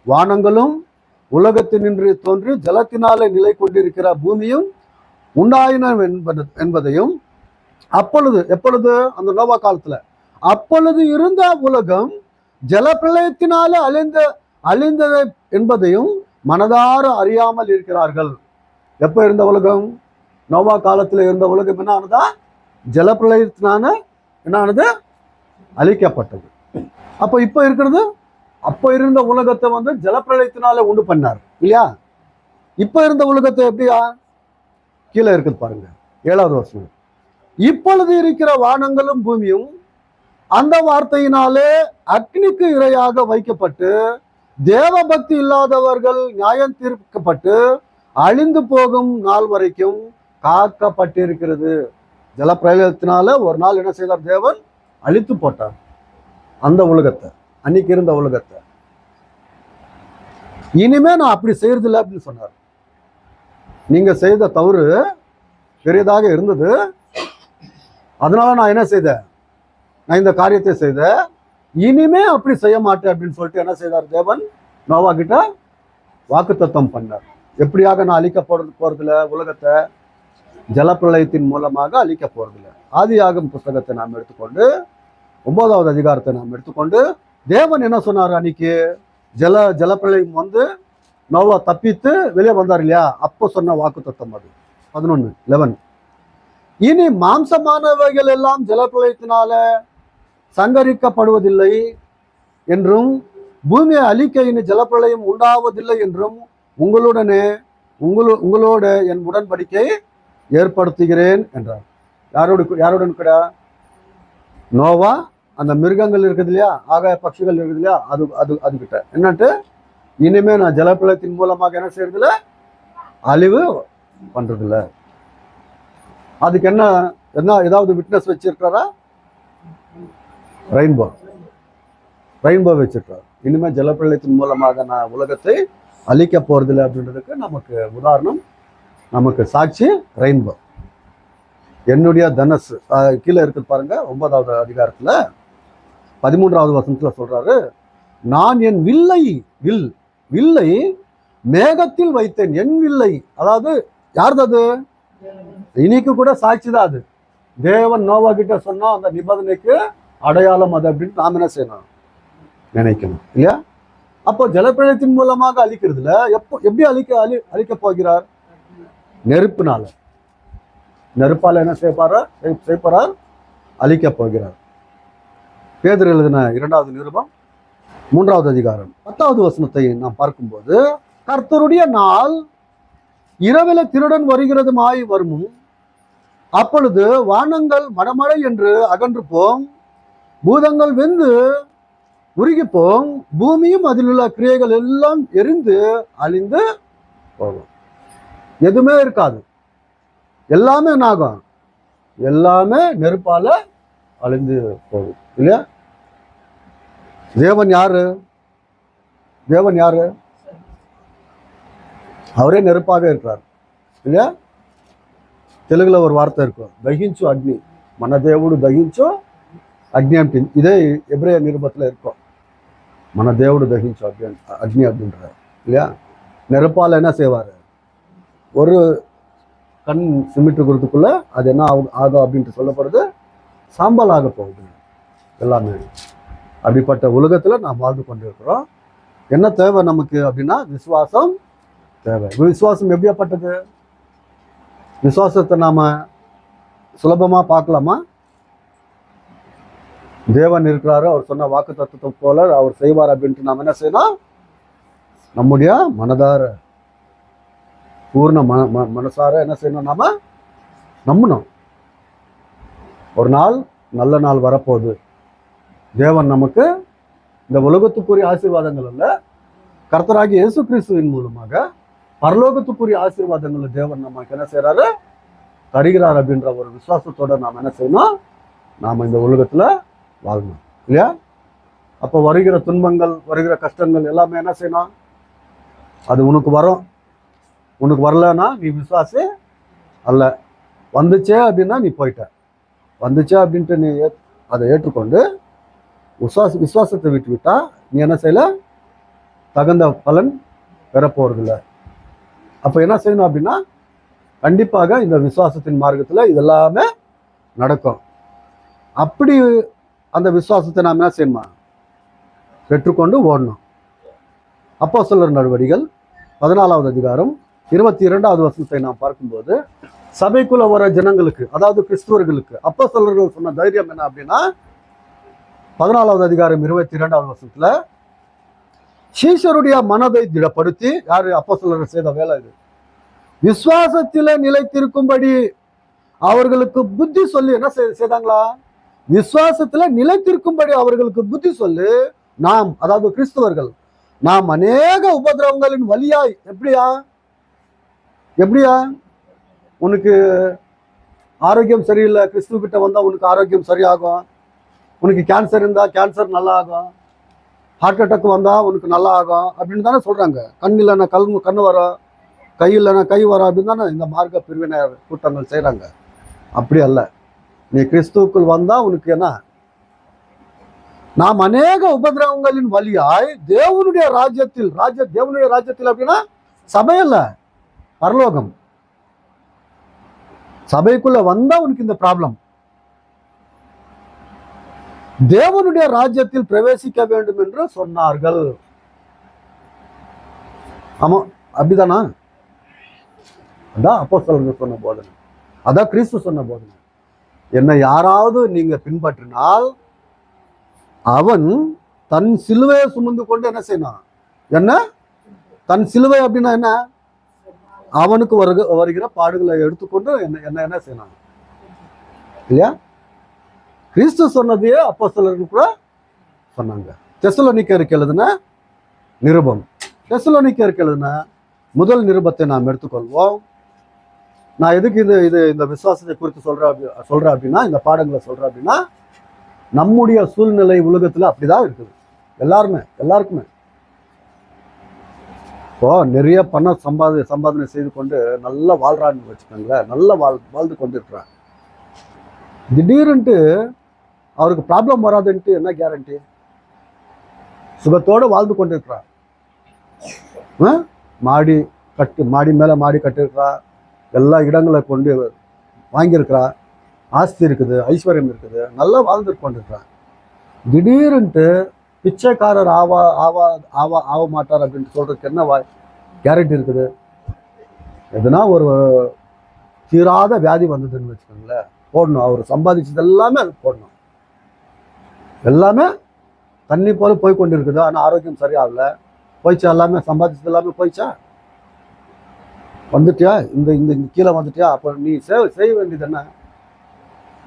வானங்களும் உலகத்தினின்று தோன்றி ஜலத்தினாலே நிலை கொண்டிருக்கிற பூமியும் உண்டாயின என்பதையும் எப்பொழுது அந்த நோவா காலத்துல அப்பொழுது இருந்த உலகம் ஜலப்பிரளயத்தினால அழிந்தது என்பதையும் மனதார அறியாமல் இருக்கிறார்கள். எப்ப இருந்த உலகம்? நோவா காலத்துல இருந்த உலகம் என்ன ஆனதா? ஜலப்பிரளயத்தினால என்ன ஆனது? அழிக்கப்பட்டது. அப்ப இப்ப இருக்கிறது, அப்ப இருந்த உலகத்தை வந்து ஜலப்பிரளயத்தினால உண்டு பண்ணார் இல்லையா? இப்ப இருந்த உலகத்தை எப்படியா? கீழே இருக்குது பாருங்க, 7வது வசனம். இப்பொழுது இருக்கிற வானங்களும் பூமியும் அந்த வார்த்தையினாலே அக்னிக்கு இரையாக வைக்கப்பட்டு தேவ பக்தி இல்லாதவர்கள் நியாயம் தீர்க்கப்பட்டு அழிந்து போகும் நாள் வரைக்கும் காக்கப்பட்டிருக்கிறது. ஜலப்பிரளயத்தினால ஒரு நாள் என்ன செய்தார்? தேவன் அழித்து போட்டார் அந்த உலகத்தை, அன்னைக்கு இருந்த உலகத்தை. இனிமே நான் அப்படி செய்யறதில்லை அப்படின்னு சொன்னார். நீங்க செய்த தவறு பெரியதாக இருந்தது, அதனால நான் என்ன செய்தேன்? நான் இந்த காரியத்தை செய்தேன், இனிமே அப்படி செய்ய மாட்டேன் அப்படின்னு சொல்லிட்டு என்ன செய்தார்? தேவன் நோவா கிட்ட வாக்குத்தத்தம் பண்ணார். எப்படியாக நான் அழிக்க போறதில்ல உலகத்தை? ஜலப்பிரளயத்தின் மூலமாக அழிக்க போறதில்லை. ஆதியாகமம் புத்தகத்தை நாம் எடுத்துக்கொண்டு 9வது அதிகாரத்தை நாம் எடுத்துக்கொண்டு தேவன் என்ன சொன்னார்? அன்னைக்கு ஜலப்பிரளயம் வந்து நோவா தப்பித்து வெளியே வந்தார் இல்லையா? அப்போ சொன்ன வாக்குத்தத்தம் அது 11:11. இனி மாம்சமானவைகள் எல்லாம் ஜலப்பிரளயத்தினால சங்கரிக்கப்படுவதில்லை என்றும் பூமியை அழிக்க இனி ஜலப்பிரளயம் உண்டாவதில்லை என்றும் உங்களோட என் உடன்படிக்கை ஏற்படுத்துகிறேன் என்றார். யாருடன் கூட? நோவா, அந்த மிருகங்கள் இருக்குது இல்லையா, ஆகாய பட்சிகள் இருக்குது இல்லையா, அதுகிட்ட என்னட்டு இனிமே நான் ஜலப்பிரளயத்தின் மூலமாக என்ன செய்யறதில்ல? அழிவு பண்றதில்ல. அதுக்கு என்ன ஏதாவது விட்னஸ் வச்சிருக்காரா? ரெயின்போ வச்சிருக்காரு. இனிமே ஜலப்பிரளயத்தின் மூலமாக நான் உலகத்தை அழிக்க போறதில்லை அப்படின்றதுக்கு நமக்கு உதாரணம், நமக்கு சாட்சி ரெயின்போ. என்னுடைய தனசு கீழே இருக்கு பாருங்க, 9வது அதிகாரத்துல 13வது வசனத்துல சொல்றாரு, நான் என் வில்லை மேகத்தில் வைத்தேன். என் வில்லை, அதாவது யாருது அது? இன்னைக்கு கூட சாட்சி தான் அது. தேவன் நோவா கிட்ட சொன்னா அந்த நிபந்தனைக்கு அடையாளம் அது அப்படின்னு நாம் என்ன செய்யணும்? நினைக்கணும் இல்லையா? அப்போ ஜலப்பிரளயத்தின் மூலமாக அழிக்கிறதுல எப்படி அழிக்க போகிறார்? நெருப்பால என்ன செய்யப்பாரார்? அழிக்க போகிறார். பேதுரு எழுதின 2வது நிருபம் 3வது அதிகாரம் 10வது வசனத்தை நாம் பார்க்கும்போது, கர்த்தருடைய நாள் இரவில திருடன் வருகிறதுமாய் வருமும் அப்பொழுது வானங்கள் மடமடை என்று அகன்று போம், பூதங்கள் வெந்து உருகிப்போம், பூமியும் அதில் உள்ள கிரியைகள் எல்லாம் எரிந்து அழிந்து போகும். எதுவுமே இருக்காது, எல்லாமே என்னாகும், எல்லாமே நெருப்பால அழிந்து போகும் இல்லையா? தேவன் யாரு? தேவன் யாரு? அவரே நெருப்பாக இருக்கிறார் இல்லையா? తెలుగులో ஒரு వార్త இருக்கும், దహించు అగ్ని, మన దేవుడు దహించు అగ్ని అంటే ఇదే எபிரேய நிருபத்தில் இருக்கும். మన దేవుడు దహించు అగ్ని அப்படின்றார் இல்லையா? நெருப்பால் என்ன செய்வார்? ஒரு கண் சிமிட்டுக்கிறதுக்குள்ள அது என்ன ஆகும் அப்படின்ட்டு சொல்லப்படுது, சாம்பல் ஆக போகுது எல்லாமே. அப்படிப்பட்ட உலகத்தில் நாம் வாழ்ந்து கொண்டிருக்கிறோம். என்ன தேவை நமக்கு அப்படின்னா விசுவாசம் தேவை. விசுவாசம் எப்படியாப்பட்டது? விசுவாசத்தை நாம சுலபமா பார்க்கலாமா? தேவன் இருக்கிறாரு, அவர் சொன்ன வாக்கு தத்துவத்தை போல அவர் செய்வார் அப்படின்ட்டு நாம் என்ன செய்யணும்? நம்முடைய மனதார பூர்ண மனசார என்ன செய்யணும்? நாம நம்பணும். ஒரு நாள் நல்ல நாள் வரப்போகுது. தேவன் நமக்கு இந்த உலகத்துக்குரிய ஆசீர்வாதங்கள் அல்ல, கர்த்தராகிய இயேசு கிறிஸ்துவின் மூலமாக பரலோகத்துக்குரிய ஆசீர்வாதங்கள் தேவன் நமக்கு என்ன செய்யறாரு? தருகிறார் அப்படின்ற ஒரு விசுவாசத்தோட நாம் என்ன செய்யணும்? நாம் இந்த உலகத்துல வாழணும் இல்லையா? அப்போ வருகிற துன்பங்கள், வருகிற கஷ்டங்கள் எல்லாமே என்ன செய்யணும்? அது உனக்கு வரும். உனக்கு வரலன்னா நீ விசுவாசி அல்ல. வந்துச்சே அப்படின்னா நீ போயிட்ட. வந்துச்சே அப்படின்ட்டு நீ அதை ஏற்றுக்கொண்டு விசுவாசத்தை விட்டு விட்டா நீ என்ன செய்யல? தகுந்த பலன் பெறப்போறதில்ல. அப்போ என்ன செய்யணும் அப்படின்னா கண்டிப்பாக இந்த விசுவாசத்தின் மார்க்கத்தில் இதெல்லாமே நடக்கும். அப்படி அந்த விசுவாசத்தை நாம் என்ன செய்யணுமா? பெற்றுக்கொண்டு ஓடணும். அப்போஸ்தலர் நடவடிக்கைகள் 14வது அதிகாரம் 22வது வசனத்தை நாம் பார்க்கும்போது, சபைக்குள்ள வர ஜனங்களுக்கு, அதாவது கிறிஸ்துவர்களுக்கு அப்போஸ்தலர்கள் சொன்ன தைரியம் என்ன அப்படின்னா 14வது அதிகாரம் 22வது வசனத்துல, சீஷருடைய மனதை திடப்படுத்தி, யாரு? அப்போஸ்தலர்கள் செய்த வேலை இது. விசுவாசத்தில நிலைத்திருக்கும்படி அவர்களுக்கு புத்தி சொல்லி என்ன செய்தாங்களா? விசுவாசத்துல நிலைத்திருக்கும்படி அவர்களுக்கு புத்தி சொல்லி, நாம் அதாவது கிறிஸ்துவர்கள் நாம் அநேக உபதிரவங்களின் வழியாய் எப்படியா உனக்கு ஆரோக்கியம் சரியில்லை, கிறிஸ்துவ கிட்ட வந்தா உனக்கு ஆரோக்கியம் சரியாகும். உனக்கு கேன்சர் இருந்தா கேன்சர் நல்லா ஆகும், ஹார்ட் அட்டாக் வந்தா உனக்கு நல்லா ஆகும் அப்படின்னு தானே சொல்றாங்க. கண் இல்லைன்னா கண்ணு வரும், கை இல்லைன்னா கை வரும் அப்படின்னு தானே இந்த மார்க்க பிரிவினர் கூட்டங்கள் செய்யறாங்க. அப்படி அல்ல. நீ கிறிஸ்துவுக்குள் வந்தா உனக்கு என்ன? நாம் அநேக உபதிரவங்களின் வழியாய் தேவனுடைய ராஜ்யத்தில், தேவனுடைய ராஜ்யத்தில் அப்படின்னா சபையல்ல, பரலோகம். சபைக்குள்ள வந்தா உனக்கு இந்த ப்ராப்ளம். தேவனுடைய ராஜ்யத்தில் பிரவேசிக்க வேண்டும் என்று சொன்னார்கள். ஆமா, அப்படிதானா? அதான் அப்போஸ்தலர்கள் சொன்ன போதனை, அதான் கிறிஸ்து சொன்ன போதனை. என்னை யாராவது நீங்க பின்பற்றினால் அவன் தன் சிலுவையை சுமந்து கொண்டு என்ன செய்யணும்? என்ன தன் சிலுவை அப்படின்னா என்ன? அவனுக்கு வருகிற பாடுகளை எடுத்துக்கொண்டு என்ன செய்யணும் இல்லையா? கிறிஸ்து சொன்னதையே அப்போஸ்தலர்கள் கூட சொன்னாங்க. தெசலோனிக்கேயருக்கு எழுதின நிருபம், தெசலோனிக்கேயருக்கு எழுதின முதல் நிருபத்தை நாம் எடுத்துக்கொள்வோம். நான் எதுக்கு இந்த விசுவாசத்தை குறித்து சொல்றேன் அப்படின்னா, இந்த பாடங்களை சொல்றேன் அப்படின்னா, நம்முடைய சூழ்நிலை உலகத்துல அப்படிதான் இருக்குது. எல்லாருக்குமே இப்போ நிறைய பணம் சம்பாதனை செய்து கொண்டு நல்லா வாழ்றான்னு வச்சுக்கோங்களேன், நல்லா வாழ்ந்து கொண்டு இருக்கிறான். திடீர்னுட்டு அவருக்கு ப்ராப்ளம் வராதுன்ட்டு என்ன கேரண்டி? சுகத்தோடு வாழ்ந்து கொண்டு இருக்கிறான். மாடி மேல மாடி கட்டிருக்கிறா, எல்லா இடங்களை கொண்டு வாங்கியிருக்கிறா, ஆஸ்தி இருக்குது, ஐஸ்வர்யம் இருக்குது, நல்லா வாழ்ந்து கொண்டிருக்கிறான். திடீர்னுட்டு பிச்சைக்காரர் ஆக மாட்டார் அப்படின்ட்டு சொல்றதுக்கு என்ன கேரண்டி இருக்குது? எதுனா ஒரு தீராத வியாதி வந்ததுன்னு வச்சுக்கோங்களேன், போடணும். அவர் சம்பாதிச்சது எல்லாமே அது போடணும். எல்லாமே தண்ணி போல போய் கொண்டு இருக்குது, ஆனால் ஆரோக்கியம் சரியாகல. போயிச்சா? எல்லாமே சம்பாதிச்சது எல்லாமே போயிச்சா? வந்துட்டியா, இந்த இந்த கீழே வந்துட்டியா, அப்போ நீ செய்ய வேண்டியது என்ன?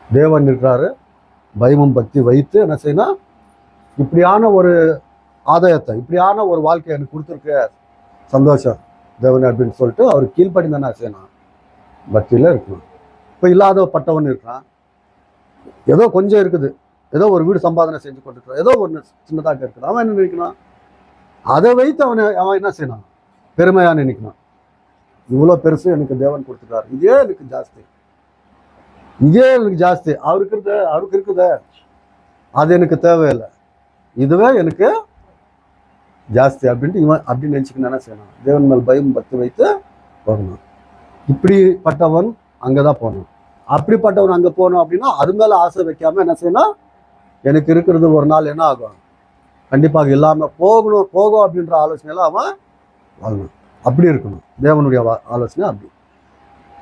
தேவன் இருக்கிறாரு, பயமும் பக்தி வைத்து என்ன செய்யணும், இப்படியான ஒரு ஆதாயத்தை, இப்படியான ஒரு வாழ்க்கையை எனக்கு கொடுத்துருக்க சந்தோஷம் தேவன் அப்படின்னு சொல்லிட்டு அவர் கீழ்ப்படி தானே செய்யணும், பக்தியில் இருக்கணும். இப்போ இல்லாத பட்டவன் இருக்கான், ஏதோ கொஞ்சம் இருக்குது, ஏதோ ஒரு வீடு சம்பாதனை செஞ்சு கொண்டுருக்கான், ஏதோ ஒன்று சின்னதாக இருக்குது, அவன் என்ன நினைக்கணும், அதை வைத்து அவன் என்ன செய்யணும், பெருமையாக நினைக்கணும். இவ்வளோ பெருசு எனக்கு தேவன் கொடுத்துட்டாரு, இதே எனக்கு ஜாஸ்தி, இதே எனக்கு ஜாஸ்தி, அவருக்கு இருக்குத, அது எனக்கு தேவையில்லை, இதுவே எனக்கு ஜாஸ்தி அப்படின்ட்டு இவன் அப்படி நினச்சிக்கணும். என்ன செய்யணும், தேவன் மேல் பயம் பக்தி வைத்து போகணும். இப்படிப்பட்டவன் அங்கே தான் போகணும். அப்படிப்பட்டவன் அங்கே போகணும் அப்படின்னா அது மேலே ஆசை வைக்காம என்ன செய்யணும், எனக்கு இருக்கிறது ஒரு நாள் என்ன ஆகும், கண்டிப்பாக இல்லாமல் போகும் அப்படின்ற ஆலோசனையில் அவன் வாழணும். அப்படி இருக்கணும் தேவனுடைய ஆலோசனை. அப்படி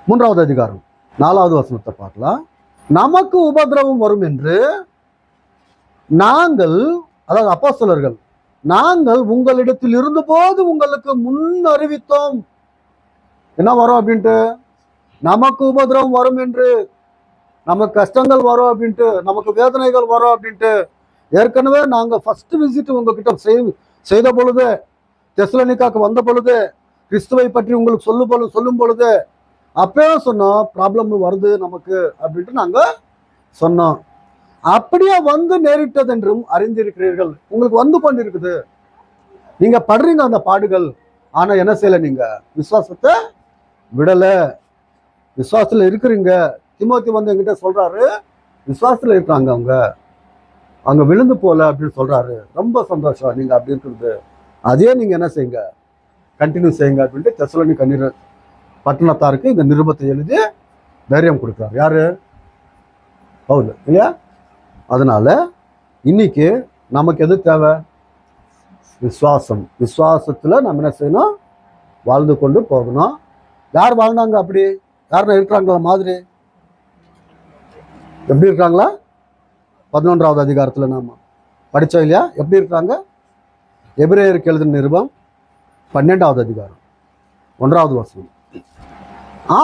3வது அதிகாரம் 4வது வசனத்தை பார்க்கலாம். நமக்கு உபத்திரவம் வரும் என்று நாங்கள், அதாவது அப்போஸ்தலர்கள், நாங்கள் உங்களிடத்தில் இருந்தபோது உங்களுக்கு முன் அறிவித்தோம். என்ன வரும் அப்படின்ட்டு, நமக்கு உபத்திரவம் வரும் என்று, நமக்கு கஷ்டங்கள் வரும் அப்படின்ட்டு, நமக்கு வேதனைகள் வரும் அப்படின்ட்டு ஏற்கனவே நாங்கள் ஃபர்ஸ்ட் விசிட் உங்ககிட்ட செய்த பொழுது, தெசலோனிக்காக்கு வந்த பொழுது, கிறிஸ்துவை பற்றி உங்களுக்கு சொல்லும் பொழுது அப்பயே சொன்னோம், ப்ராப்ளம் வருது நமக்கு அப்படின்ட்டு நாங்கள் சொன்னோம். அப்படியே வந்து நேரிட்டது என்றும் அறிந்திருக்கிறீர்கள். உங்களுக்கு வந்து கொண்டிருக்குது, நீங்க படுறீங்க அந்த பாடுகள், ஆனா என்ன செய்யல, நீங்க விசுவாசத்தை விடல, விசுவாசத்துல இருக்கிறீங்க. தீமோத்தி வந்து என்கிட்ட சொல்றாரு, விசுவாசத்துல இருக்காங்க, அவங்க விழுந்து போல அப்படின்னு சொல்றாரு. ரொம்ப சந்தோஷம் நீங்க அப்படி இருக்கிறது, அதே நீங்க என்ன செய்யுங்க, கண்டினியூ செய்யுங்க அப்படின்ட்டு தெசலோனிக்க பட்டணத்தாருக்கு இந்த நிருபத்தை எழுதி தைரியம் கொடுக்குறாரு. யாரு? பவுல் இல்லையா? அதனால இன்னைக்கு நமக்கு எது தேவை? விசுவாசம். விசுவாசத்துல நம்ம என்ன செய்யணும், வாழ்ந்து கொண்டு போகணும். யார் வாழ்ந்தாங்க அப்படி? யாருன்னா இருக்கிறாங்களா மாதிரி? எப்படி இருக்காங்களா? 11வது அதிகாரத்துல நாம படிச்சோம் இல்லையா, எப்படி இருக்காங்க? எபிரேயருக்கு எழுதின நிருபம் 12வது அதிகாரம் 1வது வசனம்.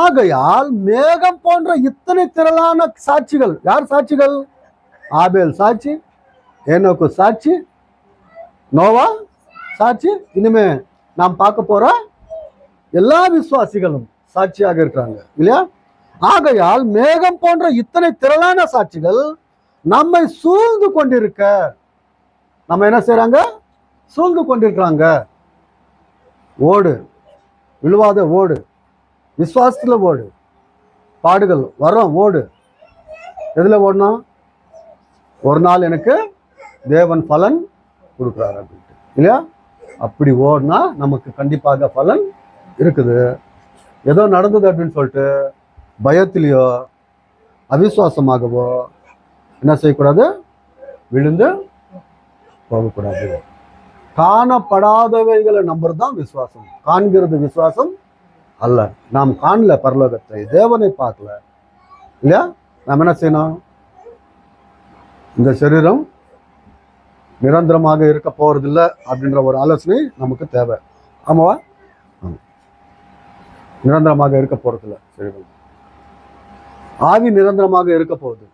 ஆகையால் மேகம் போன்ற இத்தனை திரளான சாட்சிகள். யார் சாட்சிகள்? ஆபேல் சாட்சி, ஏனோக்கு சாட்சி, நோவா சாட்சி, இனிமே நாம் பார்க்க போற எல்லா விசுவாசிகளும் சாட்சியாக இருக்கிறாங்க இல்லையா? ஆகையால் மேகம் போன்ற இத்தனை திரளான சாட்சிகள் நம்மை சூழ்ந்து கொண்டிருக்க, நம்ம என்ன செய்யறாங்க, சூழ்ந்து கொண்டிருக்கிறாங்க. ஓடு, விழுவாத ஓடு, விசுவாசத்துல ஓடு, பாடுகள் வரும் ஓடு. எதுல ஓடணும்? ஒரு நாள் எனக்கு தேவன் பலன் கொடுக்குறாரு அப்படின்ட்டு இல்லையா? அப்படி ஓடினா நமக்கு கண்டிப்பாக பலன் இருக்குது. ஏதோ நடந்தது அப்படின்னு சொல்லிட்டு பயத்திலேயோ அவிசுவாசமாகவோ என்ன செய்யக்கூடாது, விழுந்து போகக்கூடாது. காணப்படாதவைகளை நம்புறது தான் விசுவாசம். காண்கிறது விசுவாசம் அல்ல. நாம் காணல பரலோகத்தை, தேவனை பார்க்கல இல்லையா? நாம் என்ன செய்யணும், இந்த சரீரம் நிரந்தரமாக இருக்க போறதில்லை அப்படின்ற ஒரு ஆலோசனை நமக்கு தேவை. ஆமாவா? நிரந்தரமாக இருக்க போறதில்லை சரீரம். ஆவி நிரந்தரமாக இருக்க போகுது.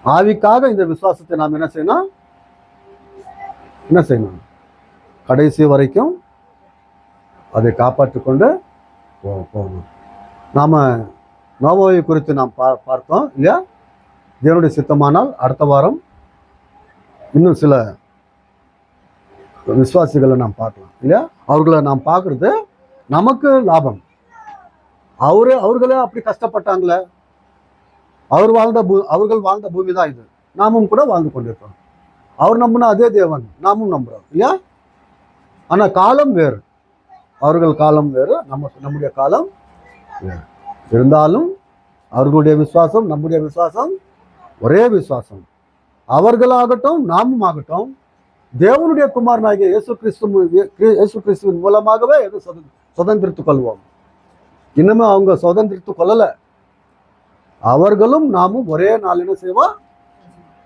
ஆவிக்காக இந்த விசுவாசத்தை நாம் என்ன செய்யணும், கடைசி வரைக்கும் அதை காப்பாற்றி கொண்டு போகணும். நாம நோவாவை குறித்து நாம் பார்த்தோம் இல்லையா? தேவனுடைய சித்தமானால் அடுத்த வாரம் இன்னும் சில விசுவாசிகளை நாம் பார்க்கலாம் இல்லையா? அவர்களை நாம் பார்க்கறது நமக்கு லாபம். அவர்களே அப்படி கஷ்டப்பட்டாங்களே, அவர்கள் வாழ்ந்த பூமி தான் இது. நாமும் கூட வாழ்ந்து கொண்டிருக்கோம். அவர் நம்பினா அதே தேவன் நாமும் நம்புறோம் இல்லையா? ஆனா காலம் வேறு, அவர்கள் காலம் வேறு, நம்முடைய காலம் வேறு. இருந்தாலும் அவர்களுடைய விசுவாசம் நம்முடைய விசுவாசம் ஒரே விசுவாசம். அவர்களாகட்டும் நாமும் ஆகட்டும் தேவனுடைய குமாரனாகிய இயேசு கிறிஸ்துவின் மூலமாகவே எது சுதந்திரித்துக் கொள்வோம். இன்னுமே அவங்க சுதந்திரித்துக் கொள்ளல. அவர்களும் நாமும் ஒரே நாள் என்ன செய்வோம்,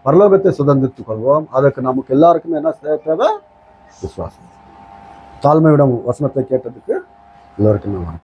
பரலோகத்தை சுதந்திரித்துக் கொள்வோம். அதற்கு நமக்கு எல்லாருக்குமே என்ன தேவை? விசுவாசம். தாழ்மையிடம் வசனத்தை கேட்டதுக்கு எல்லோருக்கும்